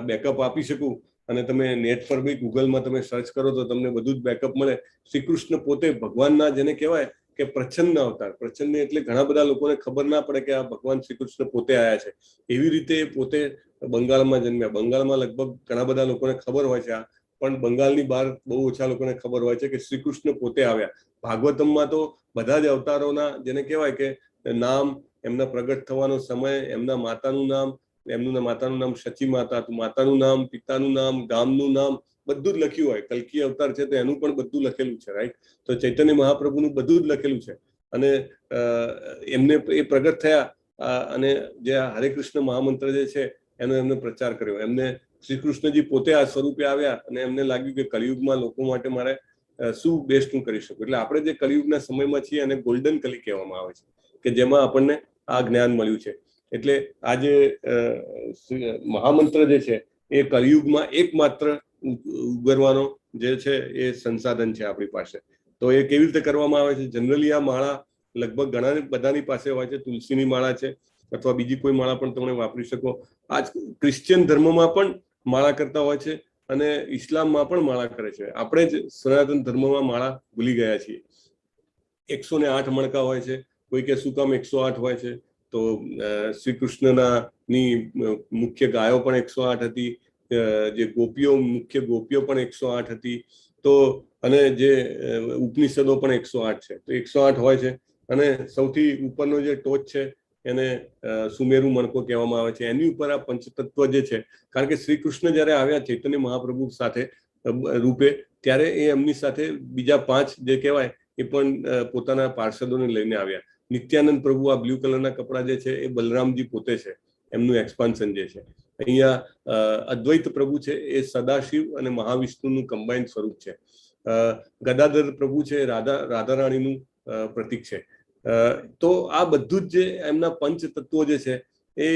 બેકઅપ આપી શકું અને તમે નેટ પર બી ગૂગલમાં તમે સર્ચ કરો તો તમને બધું જ બેકઅપ મળે. શ્રી કૃષ્ણ પોતે ભગવાનના જેને કહેવાય કે પ્રચ્છન્ન અવતાર. પ્રચ્છન્ન એટલે ઘણા બધા લોકોને ખબર ના પડે કે આ ભગવાન શ્રી કૃષ્ણ પોતે આવ્યા છે. એવી રીતે પોતે બંગાળમાં જન્મ્યા. બંગાળમાં લગભગ ઘણા બધા લોકોને ખબર હોય છે, પણ બંગાળની બહાર બહુ ઓછા લોકોને ખબર હોય છે કે શ્રી કૃષ્ણ પોતે આવ્યા. ભાગવતમમાં તો બધા જ અવતારોના જેને કહેવાય કે નામ, એમના પ્રગટ થવાનો સમય, એમના માતાનું નામ, એમનું માતાનું નામ શચી માતા, માતાનું નામ, પિતાનું નામ, ગામનું નામ બધું જ લખ્યું હોય. કલ્કી અવતાર છે તો એનું પણ બધું લખેલું છે, રાઈટ? તો ચૈતન્ય મહાપ્રભુનું બધું જ લખેલું છે. અને એમને એ પ્રગટ થયા અને જે હરે કૃષ્ણ મહામંત્ર જે છે એનો એમને પ્રચાર કર્યો. એમને શ્રી કૃષ્ણજી પોતે આ સ્વરૂપે આવ્યા અને એમને લાગ્યું કે કલિયુગમાં લોકો માટે મારે શું બેસ્ટ હું કરી શકું. એટલે આપણે જે કલિયુગના સમયમાં છીએ અને ગોલ્ડન કલી કહેવામાં આવે છે, કે જેમાં આપણને આ જ્ઞાન મળ્યું છે. એટલે આ જે મહામંત્ર જે છે એ કલિયુગમાં એકમાત્ર ઉગરવાનો જે છે એ સંસાધન છે આપણી પાસે. તો એ કેવી રીતે કરવામાં આવે છે? જનરલી આ માળા લગભગ ઘણા બધાની પાસે હોય છે. તુલસીની માળા છે અથવા બીજી કોઈ માળા પણ તમે વાપરી શકો. આજ ક્રિશ્ચિયન ધર્મમાં પણ માળા કરતા હોય છે અને ઇસ્લામમાં પણ માળા કરે છે. આપણે જ સનાતન ધર્મમાં માળા ભૂલી ગયા છીએ. 108 મણકા હોય છે. કોઈ કે શું કામ 108 હોય છે? તો શ્રી કૃષ્ણની મુખ્ય ગાયો પણ 108 હતી, જે ગોપીઓ મુખ્ય ગોપીઓ પણ 108 હતી. તો અને જે ઉપનિષદો પણ 108 છે. તો 108 હોય છે. અને સૌથી ઉપરનો જે ટોચ છે એને સુમેરુ મણકો કહેવામાં આવે છે. એની ઉપર આ પંચતત્વ જે છે, કારણ કે શ્રી કૃષ્ણ જયારે આવ્યા ચૈતન્ય મહાપ્રભુ સાથે રૂપે, ત્યારે એ એમની સાથે બીજા 5 જે કહેવાય એ પણ પોતાના પાર્ષદોને લઈને આવ્યા. નિત્યાનંદ પ્રભુ, આ બ્લુ કલરના કપડા જે છે એ બલરામજી પોતે છે, એમનું એક્સપાન્શન જે છે. અહીંયા અદ્વૈત પ્રભુ છે એ સદાશિવ અને મહાવિષ્ણુનું કમ્બાઇન્ડ સ્વરૂપ છે. ગદાધર પ્રભુ છે રાધારાણીનું પ્રતીક છે. તો આ બધું જ જે એમના પંચ તત્વો જે છે એ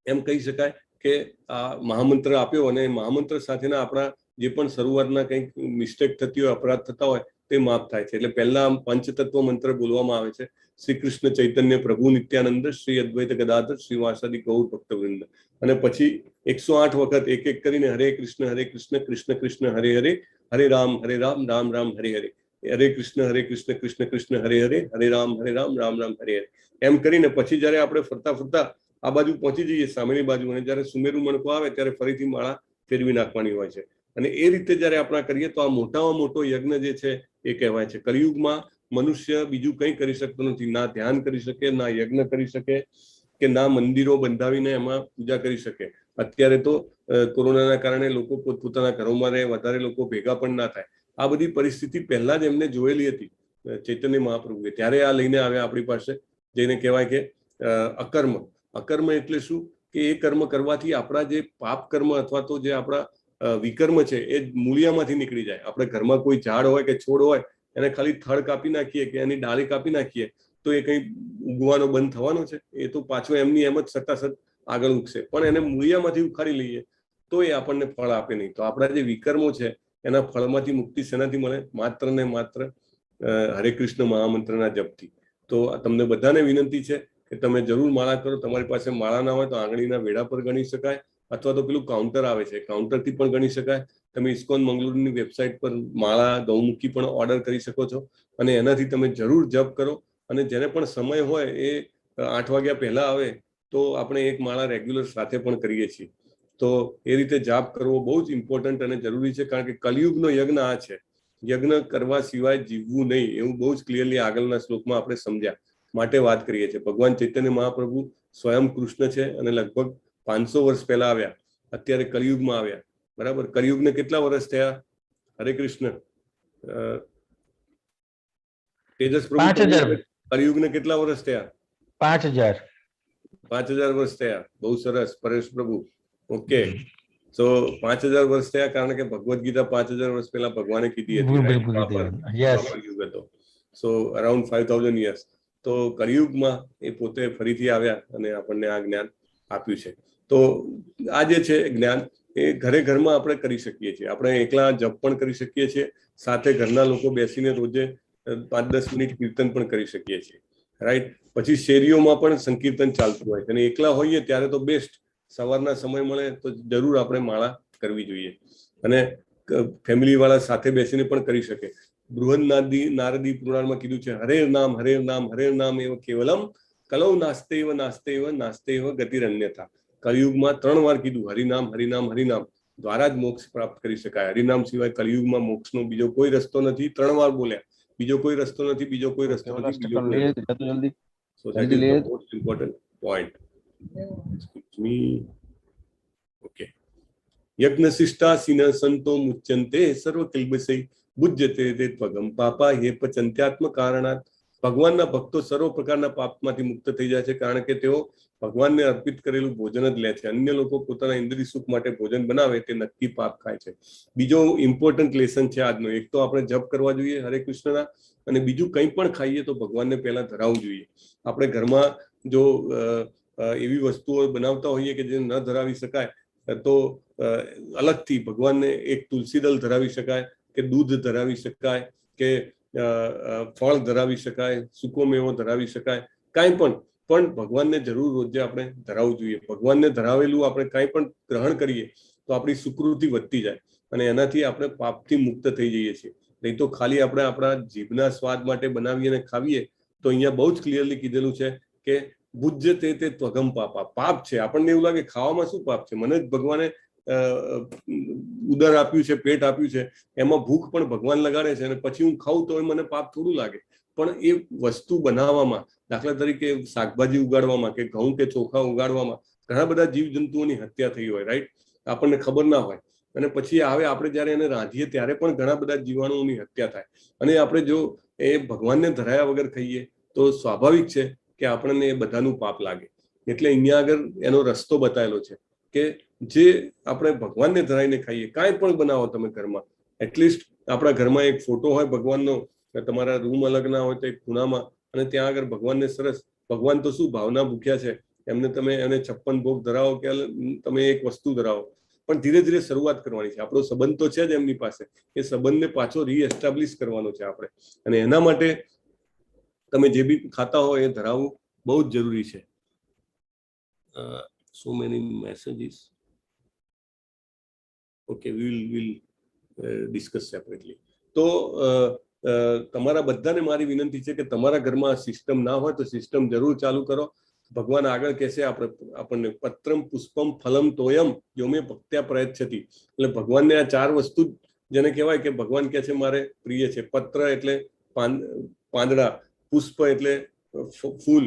એમ કહી શકાય કે આ મહામંત્ર આપ્યો અને મહામંત્ર સાથેના આપણા જે પણ શરૂઆતના કંઈક મિસ્ટેક થતી હોય, અપરાધ થતા હોય તે માફ થાય છે. એટલે પહેલા પંચતત્વ મંત્ર બોલવામાં આવે છે. શ્રી કૃષ્ણ ચૈતન્ય પ્રભુ નિત્યાનંદ શ્રી અદ્વૈત ગદાધર શ્રીવાસાદિ ગૌર ભક્તવૃંદ. અને પછી 108 વખત એક એક કરીને હરે કૃષ્ણ કૃષ્ણ કૃષ્ણ હરે હરે, હરે રામ રામ રામ હરે હરે, હરે કૃષ્ણ કૃષ્ણ કૃષ્ણ હરે હરે, હરે રામ રામ રામ હરે હરે. એમ કરીને પછી જયારે આપણે ફરતા ફરતા આ બાજુ પહોંચી જઈએ સામેની બાજુ, અને જયારે સુમેરુ મણકો આવે ત્યારે ફરીથી માળા ફેરવી નાખવાની હોય છે. અને એ રીતે જયારે આપણે કરીએ તો આ મોટામાં મોટો યજ્ઞ જે છે એ કહેવાય છે. કલિયુગમાં મનુષ્ય બીજું કંઈ કરી શકતો નથી. ના ધ્યાન કરી શકે, ના યજ્ઞ કરી શકે, કે ના મંદિરો બંધાવીને એમાં પૂજા કરી શકે. અત્યારે તો કોરોનાના કારણે લોકો પોતપોતાના ઘરોમાં રહે, વધારે લોકો ભેગા પણ ના થાય. આ બધી પરિસ્થિતિ પહેલા જ એમને જોયેલી હતી ચૈતન્ય મહાપ્રભુએ. ત્યારે આ લઈને આવ્યા આપણી પાસે, જેને કહેવાય કે અકર્મ. અકર્મ એટલે શું? કે એ કર્મ કરવાથી આપણા જે પાપ કર્મ અથવા તો જે આપણા વિકર્મ છે એ મૂળિયામાંથી નીકળી જાય. આપણે ઘરમાં કોઈ ઝાડ હોય કે છોડ હોય, એને ખાલી થડ કાપી નાખીએ કે એની ડાળી કાપી નાખીએ તો એ કંઈ ઉગવાનો બંધ થવાનો છે? એ તો પાછો એમની એમ જ સટાસટ આગળ ઉગશે. પણ એને મૂળિયામાંથી ઉખાડી લઈએ તો એ આપણને ફળ આપે નહીં. તો આપણા જે વિકર્મો છે એના ફળમાંથી મુક્તિ શેનાથી મળે? માત્ર ને માત્ર હરે કૃષ્ણ મહામંત્રના જપથી. તો તમને બધાને વિનંતી છે કે તમે જરૂર માળા કરો. તમારી પાસે માળા ના હોય તો આંગળીના વેઢા પર ગણી શકાય, અથવા તો પેલું કાઉન્ટર આવે છે, કાઉન્ટરથી પણ ગણી શકાય. તમે ઇસ્કોન મંગળુરુની વેબસાઇટ પર માળા ગૌમુખી પણ ઓર્ડર કરી શકો છો અને એનાથી તમે જરૂર જપ કરો. અને જેને પણ સમય હોય એ 8 વાગ્યા પહેલા આવે તો આપણે એક માળા રેગ્યુલર સાથે પણ કરીએ છીએ. તો એ રીતે જાપ કરવો બહુ જ ઇમ્પોર્ટન્ટ અને જરૂરી છે, કારણ કે કલિયુગનો યજ્ઞ આ છે. યજ્ઞ કરવા સિવાય જીવવું નહીં, એવું બહુ જ ક્લિયરલી આગળના શ્લોકમાં આપણે સમજ્યા, માટે વાત કરીએ છીએ. ભગવાન ચૈતન્ય મહાપ્રભુ સ્વયં કૃષ્ણ છે અને લગભગ 500 વર્ષ પહેલા આવ્યા, અત્યારે કલિયુગમાં આવ્યા. બરાબર? કલિયુગને કેટલા વર્ષ થયા? હરે કૃષ્ણ. તેજસ પ્રભુ 5000. કળિયુગને કેટલા વર્ષ થયા? 5000. 5000 વર્ષ થયા. બહુ સરસ પરેશ પ્રભુ. ઓકે, સો 5000 વર્ષ થયા, કારણ કે ભગવદ ગીતા 5000 વર્ષ પહેલા ભગવાને કીધી હતી. યસ. યુગ હતો, સો અરાઉન્ડ 5000 યર્સ. તો કળિયુગમાં એ પોતે ફરીથી આવ્યા અને આપણને આ જ્ઞાન આપ્યું છે. તો આ જે છે જ્ઞાન એ ઘરે ઘરમાં આપણે કરી શકીએ છીએ. આપણે એકલા જપ પણ કરી શકીએ છીએ, સાથે ઘરના લોકો બેસીને રોજે 5-10 મિનિટ કીર્તન પણ કરી શકીએ છીએ, રાઈટ. પછી શેરીઓમાં પણ સંકીર્તન ચાલતું હોય અને એકલા હોઈએ ત્યારે તો બેસ્ટ, સવારના સમય મળે તો જરૂર આપણે માળા કરવી જોઈએ. અને ફેમિલી વાળા સાથે બેસીને પણ કરી શકે. નારદી પુરાણમાં કીધું છે, હરે નામ હરે નામ એવ કેવલમ કલૌ નાસ્તેવ નાસ્તેવ નાસ્તેવ ગતિરન્યથા. કળિયુગમાં 3 વાર કીધું, હરિનામ હરિનામ હરિનામ દ્વારા જ મોક્ષ પ્રાપ્ત કરી શકાય. હરિનામ સિવાય કળિયુગમાં મોક્ષનો બીજો કોઈ રસ્તો નથી. 3 વાર બોલ્યા, બીજો કોઈ રસ્તો નથી, બીજો કોઈ રસ્તો નથી. So that is the most important point. Excuse me. Okay. યજ્ઞ શિષ્ટાસીન સંતો મુચ્યંતે સર્વ કલ્બસે બુજ્યતે તે ત્વગમ પાપા હે પચંત્યાત્મ કારણાત. ભગવાનના ભક્તો સર્વ પ્રકારના પાપમાંથી મુક્ત થઈ જાય છે, કારણ કે તેઓ ભગવાનને અર્પિત કરેલું ભોજન જ લે છે. અન્ય લોકો પોતાના ઇન્દ્રિય સુખ માટે ભોજન બનાવે તે નક્કી પાપ ખાય છે. બીજો ઇમ્પોર્ટન્ટ લેસન છે આજનો. એક તો આપણે જપ કરવા જોઈએ હરે કૃષ્ણના, અને બીજું કંઈ પણ ખાઈએ તો ભગવાનને પહેલા ધરાવવું જોઈએ. આપણે ઘરમાં જો એવી વસ્તુઓ બનાવતા હોઈએ કે જે ન ધરાવી શકાય, તો અલગથી ભગવાનને એક તુલસી દળ ધરાવી શકાય, કે દૂધ ધરાવી શકાય, કે ફળ ધરાવી શકાય, સૂકો મેવો ધરાવી શકાય, કાંઈ પણ ભગવાનને જરૂર રોજે આપણે ધરાવવું જોઈએ. ભગવાનને ધરાવેલું આપણે કાંઈ પણ ગ્રહણ કરીએ તો આપણી સુકૃતિ વધતી જાય અને એનાથી આપણે પાપથી મુક્ત થઈ જઈએ છીએ. નહીં તો ખાલી આપણે આપણા જીભના સ્વાદ માટે બનાવીએ અને ખાવીએ તો અહીંયા બહુ જ ક્લિયરલી કીધેલું છે કે ભુજ્ય તે ત્વગમ પાપા. પાપ છે. આપણને એવું લાગે ખાવામાં શું પાપ છે, મને જ ભગવાને ઉદર આપ્યું છે, પેટ આપ્યું છે, એમાં ભૂખ પણ ભગવાન લગાડે છે અને પછી હું ખાઉં તો મને પાપ થોડું લાગે. પણ એ વસ્તુ બનાવવામાં, દાખલા તરીકે શાકભાજી ઉગાડવામાં કે ઘઉં કે ચોખા ઉગાડવામાં ઘણા બધા જીવજંતુઓની હત્યા થઈ હોય, રાઈટ, આપણને ખબર ના હોય. અને પછી હવે આપણે જ્યારે એને રાંધીએ ત્યારે પણ ઘણા બધા જીવાણુઓની હત્યા થાય. અને આપણે જો એ ભગવાનને ધરાયા વગર ખાઈએ તો સ્વાભાવિક છે કે આપણને એ બધાનું પાપ લાગે. એટલે અહીંયા આગળ એનો રસ્તો બતાવેલો છે કે જે આપણે ભગવાનને ધરાઈને ખાઈએ, કાંઈ પણ બનાવો તમે ઘરમાં, એટલીસ્ટ આપણા ઘરમાં એક ફોટો હોય ભગવાનનો, તમારા રૂમ અલગ ના હોય તો એક ખૂણામાં, અને ત્યાં આગળ ભગવાનને સરસ, ભગવાન તો શું ભાવના ભૂખ્યા છે, એમને તમે એને 56 ભોગ ધરાવો કે તમે એક વસ્તુ ધરાવો, પણ ધીરે ધીરે શરૂઆત કરવાની છે. આપણો સંબંધ તો છે જ એમની પાસે, એ સંબંધને પાછો રીએસ્ટાબ્લિશ કરવાનો છે આપણે, અને એના માટે તમે જે બી ખાતા હોય એ ધરાવવું બહુ જ જરૂરી છે. So many messages. Okay, we will discuss separately. તો તમારા બધાને મારી વિનંતી છે કે તમારા ઘરમાં સિસ્ટમ ના હોય તો સિસ્ટમ જરૂર ચાલુ કરો. ભગવાન આગળ કહેશે આપણને પત્રમ પુષ્પમ ફલમ તોયમ યોમે ભક્ત્યા પ્રયચ્છતિ. એટલે ભગવાનને આ 4 વસ્તુ જેને કહેવાય કે ભગવાન કહે છે મારે પ્રિય છે. પત્ર એટલે પાંદડા, પુષ્પ એટલે ફૂલ,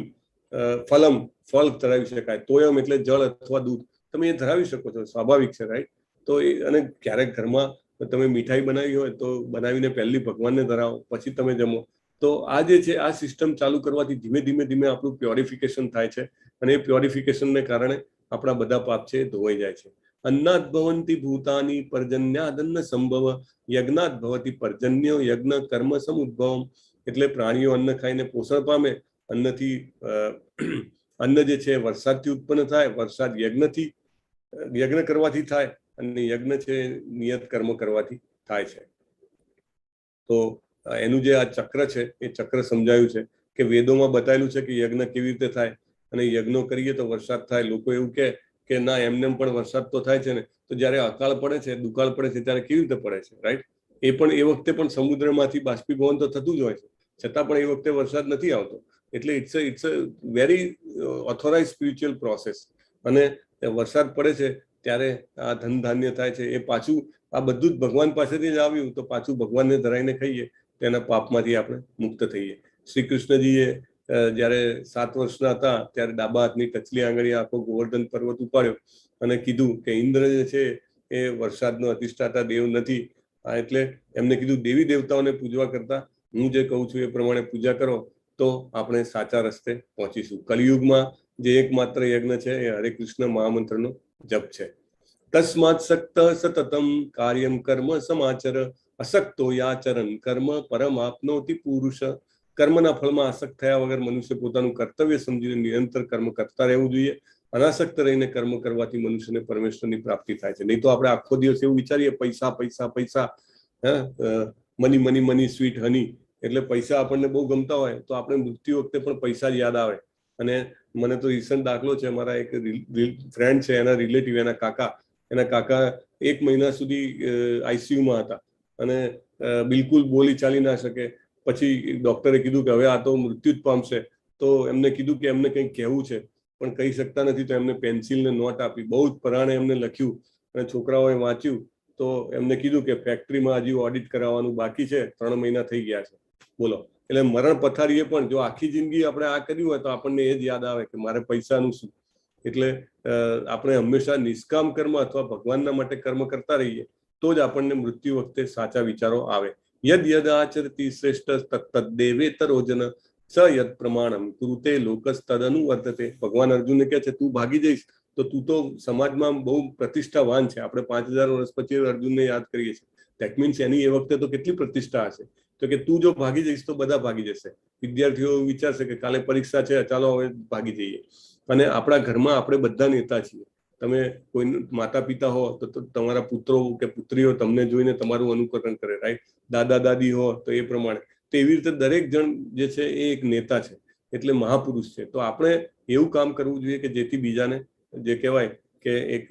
ફલમ ફળ ધરાવી શકાય, તોયમ એટલે જળ અથવા દૂધ. તમે એ ધરાવી શકો છો, સ્વાભાવિક છે, રાઈટ. તો એ, અને ક્યારેક ઘરમાં તમે મીઠાઈ બનાવી હોય તો બનાવીને પહેલી ભગવાનને ધરાવો, પછી તમે જમો. તો આ જે છે આ સિસ્ટમ ચાલુ કરવાથી ધીમે ધીમે આપણું પ્યોરિફિકેશન થાય છે, અને એ પ્યોરિફિકેશનને કારણે આપણા બધા પાપ છે ધોવાઈ જાય છે. અન્નાદ ભવંતિ ભૂતાની પર્જન્યાદન્ન સંભવ યજ્ઞાત ભવતી પર્જન્યો યજ્ઞ કર્મ સમુદ્ભવમ. એટલે પ્રાણીઓ અન્ન ખાઈને પોષણ પામે, અન્નથી અન્ન જે છે વરસાદથી ઉત્પન્ન થાય, વરસાદ યજ્ઞ કરવાથી થાય, અને યજ્ઞ છે નિયત કર્મ કરવાથી થાય છે. તો એનું જે આ ચક્ર છે એ ચક્ર સમજાયું છે કે વેદોમાં બતાવેલું છે કે યજ્ઞ કેવી રીતે થાય, અને યજ્ઞો કરીએ તો વરસાદ થાય. લોકો એવું કે ના એમને પણ વરસાદ તો થાય છે ને, તો જ્યારે અકાળ પડે છે, દુકાળ પડે છે ત્યારે કેવી રીતે પડે છે, રાઈટ. એ વખતે પણ સમુદ્રમાંથી બાષ્પીભવન તો થતું જ હોય છે, છતાં પણ એ વખતે વરસાદ નથી આવતો. એટલે it's a very authorize spiritual process. અને વરસાદ પડે છે ત્યારે આ ધન ધાન્ય થાય છે. એ પાછું આ બધું જ ભગવાન પાસેથી જ આવ્યું, તો પાછું ભગવાનને ધરાઈને ખાઈએ તેના પાપમાંથી આપણે મુક્ત થઈએ. શ્રી કૃષ્ણજીએ જ્યારે 7 વર્ષના હતા ત્યારે ડાબા હાથની ટચલી આંગળી આખો ગોવર્ધન પર્વત ઉપાડ્યો અને કીધું કે ઇન્દ્ર જે છે એ વરસાદનો અધિષ્ઠાતા દેવ નથી. એટલે એમને કીધું દેવી દેવતાઓને પૂજવા કરતા હું જે કહું છું એ પ્રમાણે પૂજા કરો તો આપણે સાચા રસ્તે પહોંચીશું. કલિયુગમાં જે એકમાત્ર યજ્ઞ છે એ હરે કૃષ્ણ મહામંત્રનો જપ છે. તસ્માત સક્ત સતતમ કાર્યમ કર્મ સમાચર અસક્તો યાચરન કર્મ પરમ આપનોતિ પુરુષ. કર્મના ફળમાં આસક્ત થયા વગર મનુષ્ય પોતાનું કર્તવ્ય સમજીને નિરંતર કર્મ કરતા રહેવું જોઈએ. અનાસક્ત રહીને કર્મ કરવાથી મનુષ્યને પરમેશ્વરની પ્રાપ્તિ થાય છે. નહીં તો આપણે આખો દિવસ એવું વિચારીએ પૈસા પૈસા પૈસા, મની મની મની સ્વીટ હની, એટલે પૈસા આપણને બહુ ગમતા હોય તો આપણે મૃત્યુ વખતે પણ પૈસા જ યાદ આવે. અને મને તો રિસન્ટ દાખલો છે, મારા એક ફ્રેન્ડ છે, એના રિલેટિવ, એના કાકા 1 મહિના સુધી આઈસીયુમાં હતા અને બિલકુલ બોલી ચાલી ના શકે. પછી ડોક્ટરે કીધું કે હવે આ તો મૃત્યુ જ પામશે. તો એમને કીધું કે એમને કંઈક કહેવું છે પણ કહી શકતા નથી, તો એમને પેન્સિલને નોટ આપી, બહુ જ પરાણે એમને લખ્યું અને છોકરાઓએ વાંચ્યું. તો એમને કીધું કે ફેક્ટરીમાં હજી ઓડિટ કરાવવાનું બાકી છે, 3 મહિના થઈ ગયા છે. બોલો, એટલે મરણ પથારીએ પણ જો આખી જિંદગી આપણે આ કર્યું હોય તો આપણને એ જ યાદ આવે કે મારે પૈસાનું શું. એટલે આપણે હંમેશા નિષ્કામ કર્મ અથવા ભગવાનના માટે કર્મ કરતા રહીએ તો જ આપણને મૃત્યુ વખતે સાચા વિચારો આવે. યદ યદ આચરતી શ્રેષ્ઠ તત્તદ દેવેતરોજન સ યદ પ્રમાણમ કુરુતે લોકસ તદનુવર્તતે. ભગવાન અર્જુનને કહે છે તું ભાગી જઈશ તો તું તો સમાજમાં બહુ પ્રતિષ્ઠાવાન છે. આપણે 5000 વર્ષ પછી અર્જુનને યાદ કરીએ છીએ. ધેટ મીન્સ એની એ વખતે તો કેટલી પ્રતિષ્ઠા હશે. તો કે તું જો ભાગી જઈશ તો બધા ભાગી જશે. વિદ્યાર્થીઓ વિચારશે કે કાલે પરીક્ષા છે, ચાલો હવે ભાગી જઈએ. અને આપણા ઘરમાં આપણે બધા નેતા છીએ. તમે કોઈ માતા પિતા હો તો તમારા પુત્રો કે પુત્રીઓ તમને જોઈને તમારું અનુકરણ કરે, રાઈટ? દાદા દાદી હો તો એ પ્રમાણે. તો એવી રીતે દરેક જણ જે છે એ એક નેતા છે, એટલે મહાપુરુષ છે. તો આપણે એવું કામ કરવું જોઈએ કે જેથી બીજાને જે કહેવાય કે એક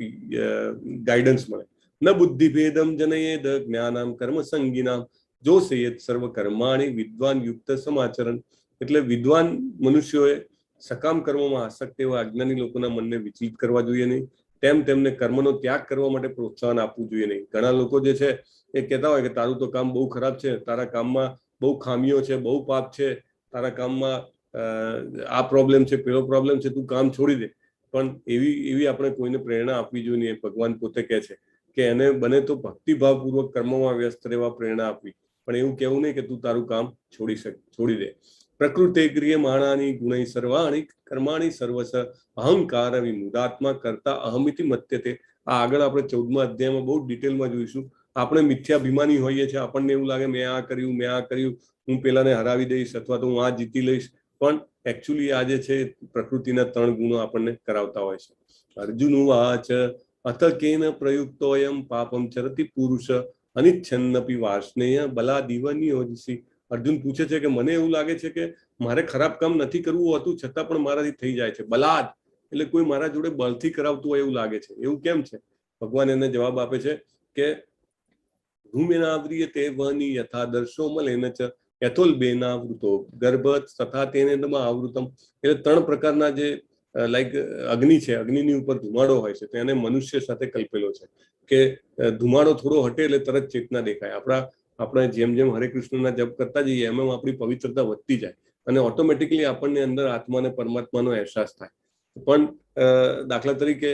ગાઈડન્સ મળે. ન બુદ્ધિ ભેદમ જનયેદ જ્ઞાનામ કર્મ સંગીનામ જો સેયત સર્વ કર્માણી વિદ્વાન યુક્ત સમાચરણ. એટલે વિદ્વાન મનુષ્યોએ સકામ કર્મોમાં આસક્ત એવા અજ્ઞાની લોકોના મનને વિચલિત કરવા જોઈએ નહીં. તેમને કર્મનો ત્યાગ કરવા માટે પ્રોત્સાહન આપવું જોઈએ નહીં. ઘણા લોકો જે છે એ કહેતા હોય કે તારું તો કામ બહુ ખરાબ છે, તારા કામમાં બહુ ખામીઓ છે, બહુ પાપ છે, તારા કામમાં આ પ્રોબ્લેમ છે, પેલો પ્રોબ્લેમ છે, તું કામ છોડી દે. પણ એવી આપણે કોઈને પ્રેરણા આપવી જોઈએ નહીં. ભગવાન પોતે કહે છે કે એને બને તો ભક્તિભાવપૂર્વક કર્મમાં વ્યસ્ત રહેવા પ્રેરણા આપવી, પણ એવું કહેવું નહીં કે તું તારું કામ છોડી દે. પ્રકૃતે ક્રિયમાણાની ગુણૈ સર્વાણી કર્માણી સર્વસ અહંકાર વિમુદાત્મા કરતા અહમિતિ મત્યતે. આ આગળ આપણે 14મા અધ્યાયમાં બહુ ડિટેલમાં જોઈશું. આપણે મિથ્યાભિમાની હોઈએ છીએ, આપણને એવું લાગે મેં આ કર્યું, હું પેલાને હરાવી દઈશ અથવા તો હું આ જીતી લઈશ. પણ એકચ્યુઅલી આ જે છે પ્રકૃતિના 3 ગુણો આપણને કરાવતા હોય છે. અર્જુન વાચ અથ કેન પ્રયુક્તોયમ પાપમ ચરતિ પુરુષ અનિચ્છન્નપી વાર્ષ્ણેય બલાદિવ નિયોજસી. અર્જુન પૂછે છે કે મને એવું લાગે છે કે મારે ખરાબ કામ નથી કરવું હોતું છતાં પણ મારાથી થઈ જાય છે. બલાદ એટલે કોઈ મારા જોડે બળથી કરાવતું હોય એવું લાગે છે. એવું કેમ છે? ભગવાન એને જવાબ આપે છે કે ધૂમેનાવ્રિયતે વની યથા દર્શો મલેન ચ યથોલ બેનાવૃતો ગર્ભ તથા તેને આવૃતમ. એટલે 3 પ્રકારના જે લાઈક અગ્નિ છે, અગ્નિની ઉપર ધુમાડો હોય છે, તો એને મનુષ્ય સાથે કલ્પેલો છે કે ધુમાડો થોડો હટે એટલે તરત ચેતના દેખાય. આપણે જેમ હરે કૃષ્ણના જપ કરતા જઈએ એમ આપણી પવિત્રતા વધતી જાય અને ઓટોમેટિકલી આપણને અંદર આત્મા અને પરમાત્માનો અહેસાસ થાય. પણ દાખલા તરીકે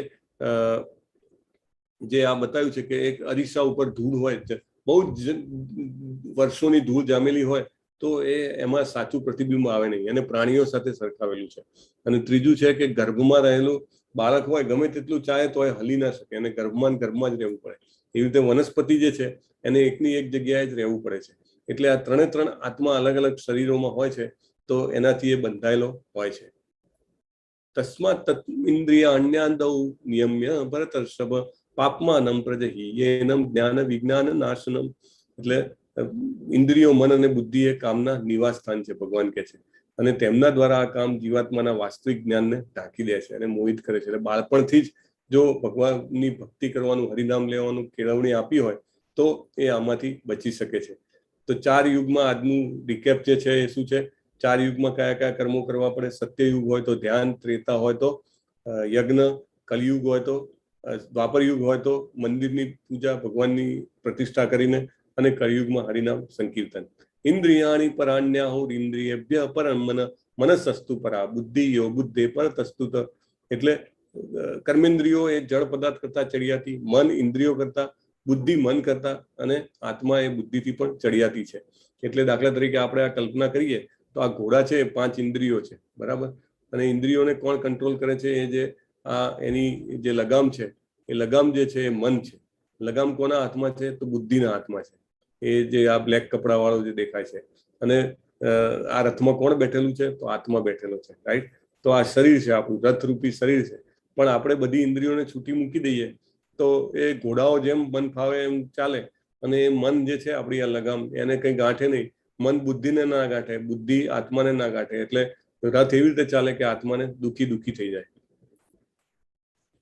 જે આ બતાવ્યું છે કે એક અરીસા ઉપર ધૂળ હોય, બહુ જ વર્ષોની ધૂળ જામેલી હોય તો એમાં સાચું પ્રતિબિંબ આવે નહીં, અને પ્રાણીઓ સાથે સરખાવેલું છે. અને ત્રીજું છે કે ગર્ભમાં રહેલું બાળક હોય ગમે તેટલું ચાહે તો એ હલી ના શકે, એને ગર્ભમાં જ રહેવું પડે. એવી રીતે વનસ્પતિ જે છે એને એકની એક જગ્યાએ જ રહેવું પડે છે. એટલે આ 3 આત્મા અલગ અલગ શરીરોમાં હોય છે તો એનાથી એ બંધાયેલો હોય છે. તસ્માત ઇન્દ્રિય અન્યાદૌ નિયમ્ય ભરતર્ષભ પાપમાનમ પ્રજહીયેનમ જ્ઞાન વિજ્ઞાન નાશનમ. એટલે ઇન્દ્રિયો, મન અને બુદ્ધિ એ કામના નિવાસ સ્થાન છે, ભગવાન કહે છે. અને તેમના દ્વારા આ કામ જીવાત્માના વાસ્તવિક જ્ઞાનને ઢાંકી દે છે અને મોહિત કરે છે. એટલે બાળપણથી જ જો ભગવાનની ભક્તિ કરવાનું, હરિનામ લેવાનું કેળવણી આપી હોય તો એ આમાંથી બચી શકે છે. તો 4 યુગમાં આજનું રિકેપ જે છે એ શું છે? 4 યુગમાં કયા કયા કર્મો કરવા પડે? સત્યયુગ હોય તો ધ્યાન, ત્રેતા હોય તો યજ્ઞ, કલયુગ હોય તો દ્વાપર યુગ હોય તો મંદિરની પૂજા, ભગવાનની પ્રતિષ્ઠા કરીને, અને કળયુગમાં હરિનામ સંકીર્તન. ઇન્દ્રિયાણી પરાણ્યાહુર ઇન્દ્રિયેભ્ય પરમ મનસસ્તુ પરા બુદ્ધિયો બુદ્ધે પરતસ્તુત. એટલે કર્મેન્દ્રિયો એ જળ પદાર્થ કરતા ચડિયાતી, મન ઇન્દ્રિયો કરતા, બુદ્ધિ મન કરતા, અને આત્મા એ બુદ્ધિથી પણ ચડિયાતી છે. એટલે દાખલા તરીકે આપણે આ કલ્પના કરીએ તો આ ઘોડા છે એ 5 ઇન્દ્રિયો છે, બરાબર. અને ઇન્દ્રિયોને કોણ કંટ્રોલ કરે છે? એ જે એની જે લગામ છે, એ લગામ જે છે એ મન છે. લગામ કોના હાથમાં છે? તો બુદ્ધિના હાથમાં છે. એ જે આ બ્લેક કપડા વાળો જે દેખાય છે. અને આ રથમાં કોણ બેઠેલું છે? તો આત્મા બેઠેલો છે, રાઈટ. તો આ શરીર છે આપણું, રથરૂપી શરીર છે. પણ આપણે બધી ઇન્દ્રિયોને છૂટી મૂકી દઈએ તો એ ઘોડાઓ જેમ મન ફાવે એમ ચાલે. અને એ મન જે છે આપણી આ લગામ, એને કંઈ ગાંઠે નહીં. મન બુદ્ધિને ના ગાંઠે, બુદ્ધિ આત્માને ના ગાંઠે. એટલે રથ એવી રીતે ચાલે કે આત્માને દુઃખી થઈ જાય.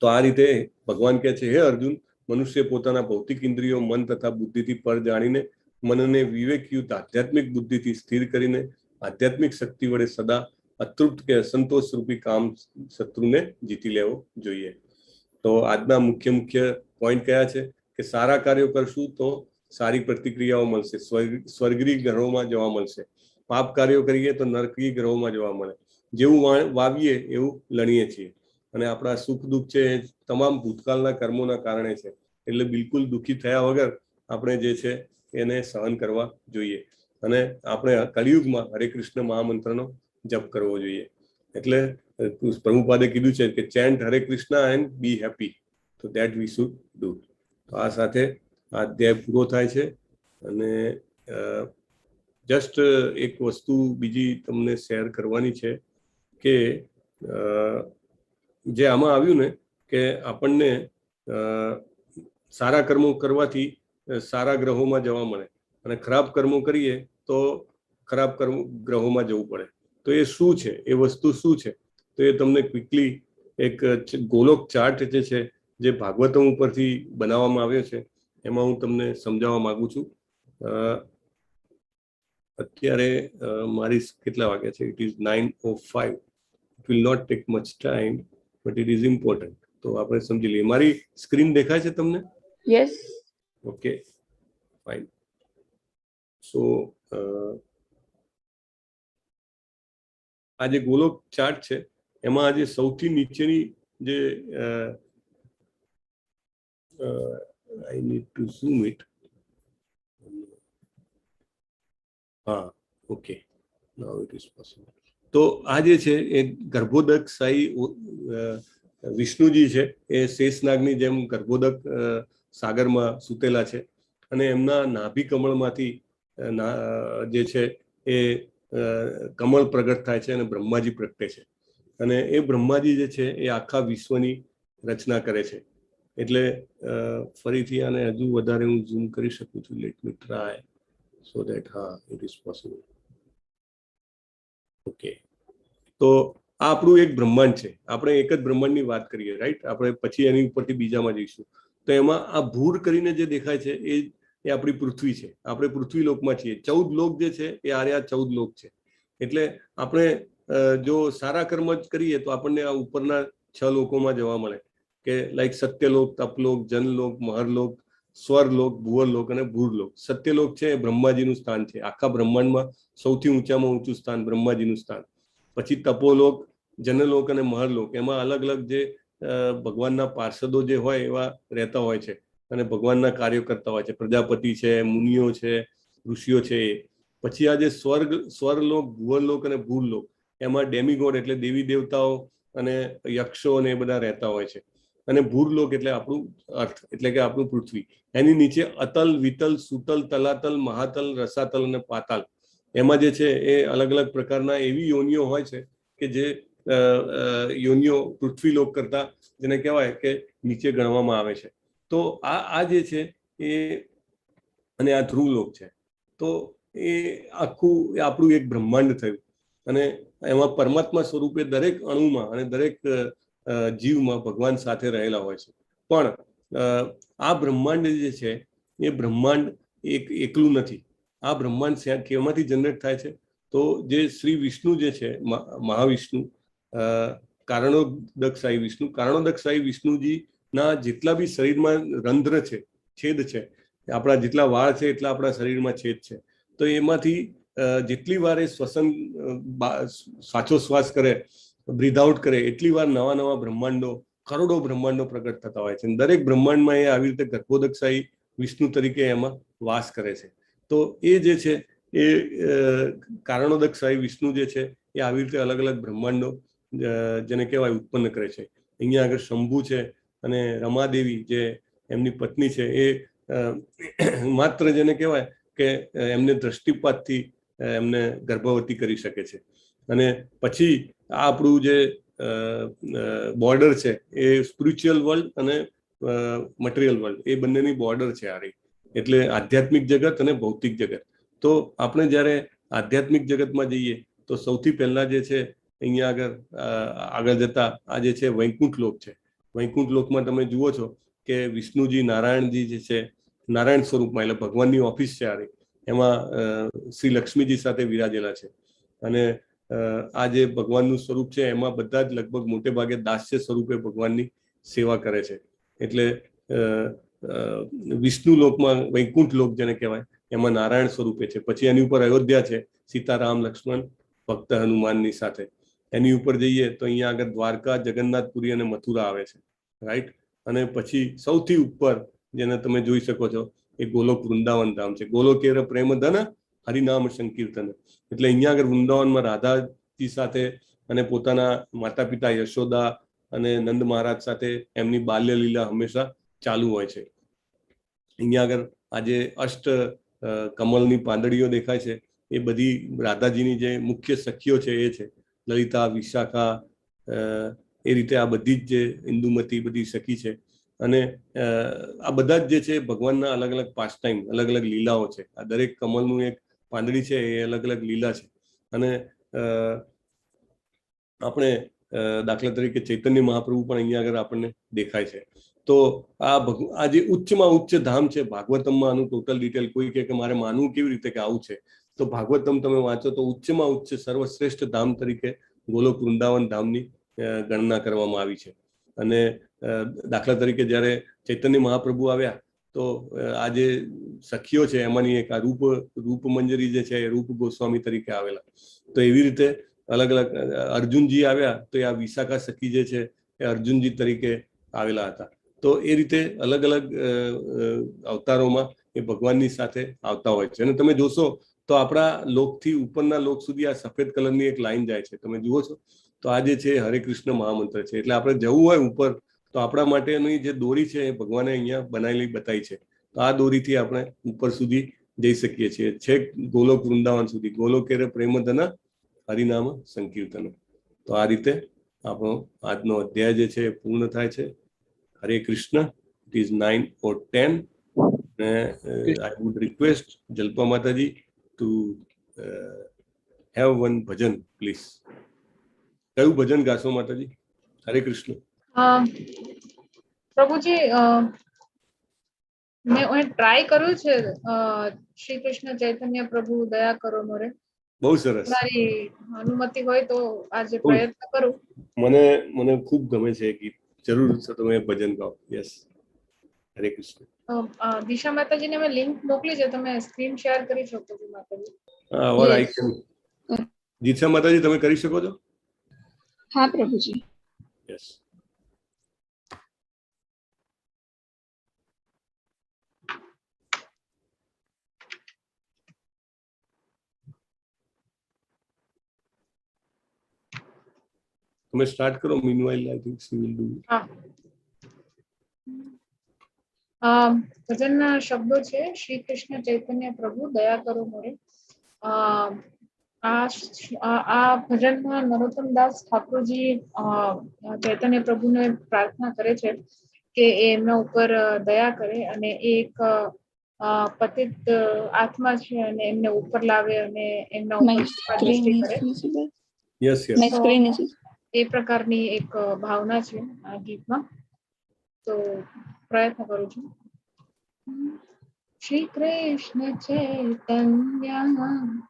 તો આ રીતે ભગવાન કહે છે, હે અર્જુન, મનુષ્ય પોતાના ભૌતિક ઇન્દ્રિયો, મન તથા બુદ્ધિથી પર જાણીને મનને વિવેકયુક્ત આધ્યાત્મિક બુદ્ધિથી સ્થિર કરીને આધ્યાત્મિક શક્તિ વડે સદા અતૃપ્ત કે અસંતોષ રૂપી કામ શત્રુને જીતી લેવો જોઈએ. તો આજના મુખ્ય પોઈન્ટ કયા છે કે સારા કાર્યો કરશું તો સારી પ્રતિક્રિયાઓ મળશે, સ્વર્ગીય ગ્રહોમાં જવા મળશે. પાપ કાર્યો કરીએ તો નરકીય ગ્રહોમાં જવા મળે. જેવું વાવીએ એવું લણીએ છીએ. અને આપણા સુખ દુઃખ છે એ તમામ ભૂતકાળના કર્મોના કારણે છે. એટલે બિલકુલ દુઃખી થયા વગર આપણે જે છે એને સહન કરવા જોઈએ. અને આપણે કલિયુગમાં હરે કૃષ્ણ મહામંત્રનો જપ કરવો જોઈએ. એટલે પ્રભુપાદે કીધું છે કે ચેન્ટ હરે કૃષ્ણ એન્ડ બી હેપી. તો દેટ વી શુડ ડુ. તો આ સાથે આ અધ્યાય પૂરો થાય છે. અને જસ્ટ એક વસ્તુ બીજી તમને શેર કરવાની છે કે જે આમાં આવ્યું ને કે આપણને સારા કર્મો કરવાથી સારા ગ્રહોમાં જવા મળે અને ખરાબ કર્મો કરીએ તો ખરાબ ગ્રહોમાં જવું પડે. તો એ શું છે, એ વસ્તુ શું છે? તો એ તમને ક્વિકલી એક ગોલોક ચાર્ટ જે છે જે ભાગવતમ ઉપરથી બનાવવામાં આવ્યો છે એમાં હું તમને સમજાવવા માંગુ છું. અત્યારે મારી કેટલા વાગ્યા છે? It is 9:05. It will not take much time but it is important. તો આપણે સમજી લઈએ. મારી સ્ક્રીન દેખાય છે તમને? યસ. Okay, fine. સો આ જે ગોલોક ચાર્ટ છે એમાં આજે સૌથી નીચેની જે I need to zoom it. હા, okay, now it is possible. તો આ જે છે એ ગર્ભોદક સાઈ વિષ્ણુજી છે એ શેષનાગની જેમ ગર્ભોદક સાગરમાં સૂતેલા છે. અને એમના નાભી કમળમાંથી જે છે એ કમળ પ્રગટ થાય છે અને બ્રહ્માજી પ્રગટે છે. અને એ બ્રહ્માજી જે છે એ આખા વિશ્વની રચના કરે છે. એટલે ફરીથી આને હજુ વધારે હું ઝૂમ કરી શકું છું. Let me try so that હા ઇટ ઇઝ પોસિબલ. ઓકે, તો આ આપણું એક બ્રહ્માંડ છે. આપણે એક જ બ્રહ્માંડની વાત કરીએ, રાઈટ. આપણે પછી એની ઉપરથી બીજામાં જઈશું. તો એમાં આ ભૂર કરીને જે દેખાય છે એ આપણી પૃથ્વી છે. આપણે પૃથ્વી લોકમાં છીએ. 14 લોક જે છે એ આર્યા 14 લોક છે. એટલે આપણે જો સારા કર્મ જ કરીએ તો આપણને આ ઉપરના 6 લોકોમાં જવા મળે કે લાઈક સત્યલોક, તપલોક, જનલોક, મહરલોક, સ્વરલોક, ભુવરલોક અને ભૂરલોક. સત્યલોક છે એ બ્રહ્માજીનું સ્થાન છે. આખા બ્રહ્માંડમાં સૌથી ઊંચામાં ઊંચું સ્થાન બ્રહ્માજીનું સ્થાન. પછી તપોલોક, જનલોક અને મહરલોક, એમાં અલગ અલગ જે ભગવાનના પાર્ષદો જે હોય એવા રહેતા હોય છે અને ભગવાનના કાર્યો કરતા હોય છે. પ્રજાપતિ છે, મુનિઓ છે, ઋષિઓ છે. પછી આ જે સ્વરલોક, ભુવરલોક અને ભૂરલોક, એમાં ડેમિગોડ એટલે દેવી દેવતાઓ અને યક્ષો અને એ બધા રહેતા હોય છે. અને ભૂરલોક એટલે આપણું અર્થ, એટલે કે આપણું પૃથ્વી. એની નીચે અતલ, વિતલ, સુતલ, તલાતલ, મહાતલ, રસાતલ અને પાતાલ, એમાં જે છે એ અલગ અલગ પ્રકારના એવી યોનિઓ હોય છે કે જે યોનિઓ પૃથ્વીલોક કરતા જેને કહેવાય કે નીચે ગણવામાં આવે છે. તો આ જે છે એ અને આ ધ્રુવલોક છે. તો એ આખું આપણું એક બ્રહ્માંડ થયું. અને એમાં પરમાત્મા સ્વરૂપે દરેક અણુમાં અને દરેક જીવમાં ભગવાન સાથે રહેલા હોય છે. પણ આ બ્રહ્માંડ જે છે એ બ્રહ્માંડ એકલું નથી. આ બ્રહ્માંડ કેમાંથી જનરેટ થાય છે? તો જે શ્રી વિષ્ણુ જે છે, મહાવિષ્ણુ, કારણોદકશાહી વિષ્ણુ, કારણોદકશાહી વિષ્ણુજીના જેટલા બી શરીરમાં રંધ્ર છે, છેદ છે, આપણા જેટલા વાળ છે એટલા આપણા શરીરમાં છેદ છે. તો એમાંથી જેટલી વાર એ શ્વસન સાચો શ્વાસ કરે, બ્રીથ આઉટ કરે, એટલી વાર નવા નવા બ્રહ્માંડો, કરોડો બ્રહ્માંડો પ્રગટ થતા હોય છે. દરેક બ્રહ્માંડમાં એ આવી રીતે ગર્ભોદકશાહી વિષ્ણુ તરીકે એમાં વાસ કરે છે. તો એ જે છે એ કારણોદક સાઈ વિષ્ણુ જે છે એ આવી રીતે અલગ અલગ બ્રહ્માંડો જેને કહેવાય ઉત્પન્ન કરે છે. અહીંયા આગળ શંભુ છે અને રમાદેવી જે એમની પત્ની છે એ માત્ર જેને કહેવાય કે એમને દ્રષ્ટિપાતથી એમને ગર્ભવતી કરી શકે છે. અને પછી આ આપણું જે બોર્ડર છે એ સ્પિરિચ્યુઅલ વર્લ્ડ અને મટીરિયલ વર્લ્ડ એ બંનેની બોર્ડર છે આ રહી. એટલે આધ્યાત્મિક જગત અને ભૌતિક જગત. તો આપણે જ્યારે આધ્યાત્મિક જગતમાં જઈએ તો સૌથી પહેલા જે છે અહીંયા આગળ જતા આ જે છે વૈકુંઠ લોક છે. વૈકુંઠ લોકમાં તમે જુઓ છો કે વિષ્ણુજી નારાયણજી જે છે નારાયણ સ્વરૂપમાં એટલે ભગવાનની ઓફિસ છે આ રહી. એમાં શ્રી લક્ષ્મીજી સાથે વિરાજેલા છે. અને આ જે ભગવાનનું સ્વરૂપ છે એમાં બધા જ લગભગ મોટે ભાગે દાસ્ય સ્વરૂપે ભગવાનની સેવા કરે છે. એટલે વિષ્ણુ લોકમાં વૈકુંઠ લોક જેને કહેવાય એમાં નારાયણ સ્વરૂપે છે. પછી એની ઉપર અયોધ્યા છે સીતારામ લક્ષ્મણ ભક્ત હનુમાનની સાથે. એની ઉપર જઈએ તો અહીંયા આગળ દ્વારકા જગન્નાથપુરી અને મથુરા આવે છે, રાઈટ. અને પછી સૌથી ઉપર જેને તમે જોઈ શકો છો એ ગોલોક વૃંદાવન ધામ છે. ગોલોકેર પ્રેમ ધન હરિનામ સંકીર્તન. એટલે અહીંયા આગળ વૃંદાવનમાં રાધાજી સાથે અને પોતાના માતા પિતા યશોદા અને નંદ મહારાજ સાથે એમની બાલ્ય લીલા હંમેશા ચાલુ હોય છે. અહીંયા આગળ આજે અષ્ટ કમલની પાંદડીઓ દેખાય છે એ બધી રાધાજીની જે મુખ્ય સખીઓ છે એ છે લલિતા, વિશાખા, એ રીતે આ બધી જ જે ઇન્દુમતી બધી સખી છે. અને આ બધા જ જે છે ભગવાનના અલગ અલગ પાસ ટાઈમ, અલગ અલગ લીલાઓ છે. આ દરેક કમલનું એક પાંદડી છે એ અલગ અલગ લીલા છે. અને આપણે દાખલા તરીકે ચૈતન્ય મહાપ્રભુ પણ અહીંયા આગળ આપણને દેખાય છે. તો આ જે ઉચ્ચમાં ઉચ્ચ ધામ છે ભાગવતમમાં, આનું ટોટલ ડિટેલ કોઈ કે મારે માનવું કેવી રીતે કે આવું છે, તો ભાગવતમ તમે વાંચો તો ઉચ્ચમાં ઉચ્ચ સર્વશ્રેષ્ઠ ધામ તરીકે ગોલોક વૃંદાવન ધામની ગણના કરવામાં આવી છે. અને દાખલા તરીકે જ્યારે ચૈતન્ય મહાપ્રભુ આવ્યા તો આ જે સખીઓ છે એમાંની એક આ રૂપ મંજરી જે છે એ રૂપ ગોસ્વામી તરીકે આવેલા. તો એવી રીતે અલગ અલગ અર્જુનજી આવ્યા તો આ વિશાખા સખી જે છે એ અર્જુનજી તરીકે આવેલા હતા. તો એ રીતે અલગ અલગ અવતારોમાં એ ભગવાનની સાથે આવતા હોય છે. અને તમે જોશો તો આપણા લોકથી ઉપરના લોક સુધી આ સફેદ કલરની એક લાઈન જાય છે, તમે જુઓ છો. તો આ જે છે હરે કૃષ્ણ મહામંત્ર છે. એટલે આપણે જવું હોય ઉપર તો આપણા માટેની જે દોરી છે એ ભગવાને અહીંયા બનાવેલી બતાવી છે. તો આ દોરીથી આપણે ઉપર સુધી જઈ શકીએ છીએ, છેક ગોલોક વૃંદાવન સુધી. ગોલોકેર પ્રેમધન હરિનામ સંકીર્તન. તો આ રીતે આપણો આજનો અધ્યાય જે છે પૂર્ણ થાય છે. હરે Krishna. It is 9:10. I would request Jalpa Mataji to have one bhajan, please. કયું ભજન ગાશો માતાજી? હરે કૃષ્ણ. પ્રભુજી, મેં ટ્રાય કર્યું છે શ્રી કૃષ્ણ ચૈતન્ય પ્રભુ દયા કરો મોરે. બહુ સરસ. મારી અનુમતિ હોય તો આજે પ્રયત્ન કરું. મને ખૂબ ગમે છે ગીત. જરૂર તમે ભજન ગાઓ. યસ. હરે કૃષ્ણ. દિશા માતાજીને મેં લિંક મોકલી છે, તમે સ્ક્રીન શેર કરી શકો છો માતાજી? ઓર આઈ કેન. દિશા માતાજી તમે કરી શકો છો? હા પ્રભુજી. યસ. તમે સ્ટાર્ટ કરો. Meanwhile I think she will do. ભજનના શબ્દો છે શ્રી કૃષ્ણ ચૈતન્ય પ્રભુ દયા કરો મોરે. આ ભજનમાં નરોત્તમદાસ ઠાકોરજી ચૈતન્ય પ્રભુને પ્રાર્થના કરે છે કે એમના ઉપર દયા કરે અને એક પતિત આત્મા છે અને એમને ઉપર લાવે અને એમના ઉપર દ્રષ્ટિ કરે. એ પ્રકારની એક ભાવના છે આ ગીતમાં. તો પ્રયત્ન કરું છું. શ્રી કૃષ્ણ ચૈતન્ય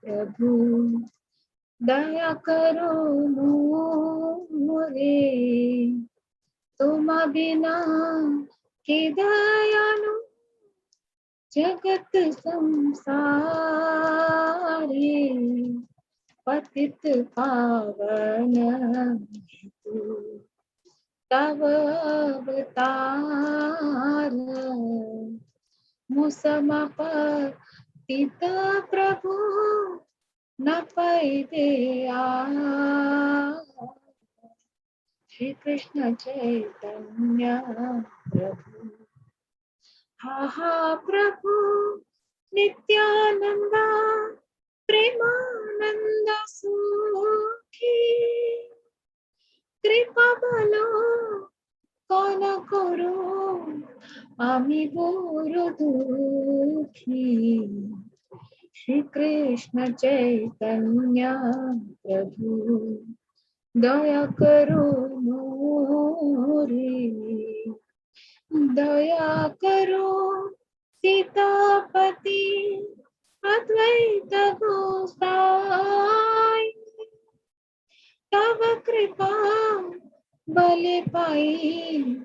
પ્રભુ દયા કરો મોરે, તુમા બિના કે દયાનું જગત સંસારે, પતિત પાવન તવ અવતાર, મુસમ सीता प्रभु न पाई दे श्री कृष्ण चैतन्य प्रभु हा हा प्रभु नित्यानंद प्रेमानंद सुखी कृपा बलो कौन करो आमी बोरो दुखी श्री कृष्ण चैतन्य प्रभु दया करो मोरे दया करो सीतापति अद्वैत गोसाई तव कृपा बले पाई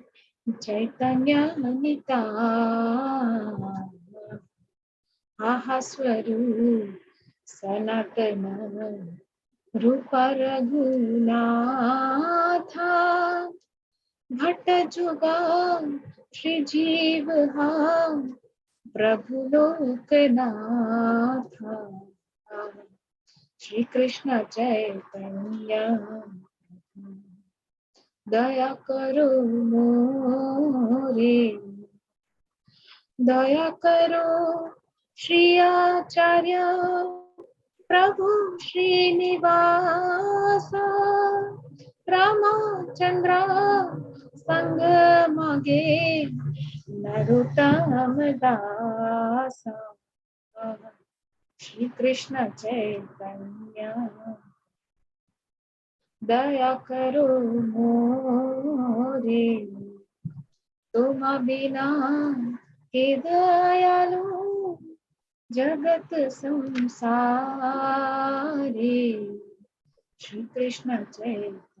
चैतन्य निताय आहा स्वरूप सनातन रूप रघुनाथा भट्ट जुगा श्री जीव प्रभु लोकनाथा श्री कृष्ण चैतन्य दया करो मोरे दया करो श्री आचार्य प्रभु श्रीनिवास रामचंद्र संग मागे नरोत्तम दास श्री कृष्ण चैतन्य दया करो मोरे तुम बिना के दयालु जगत संसारे श्री कृष्ण चैतन्य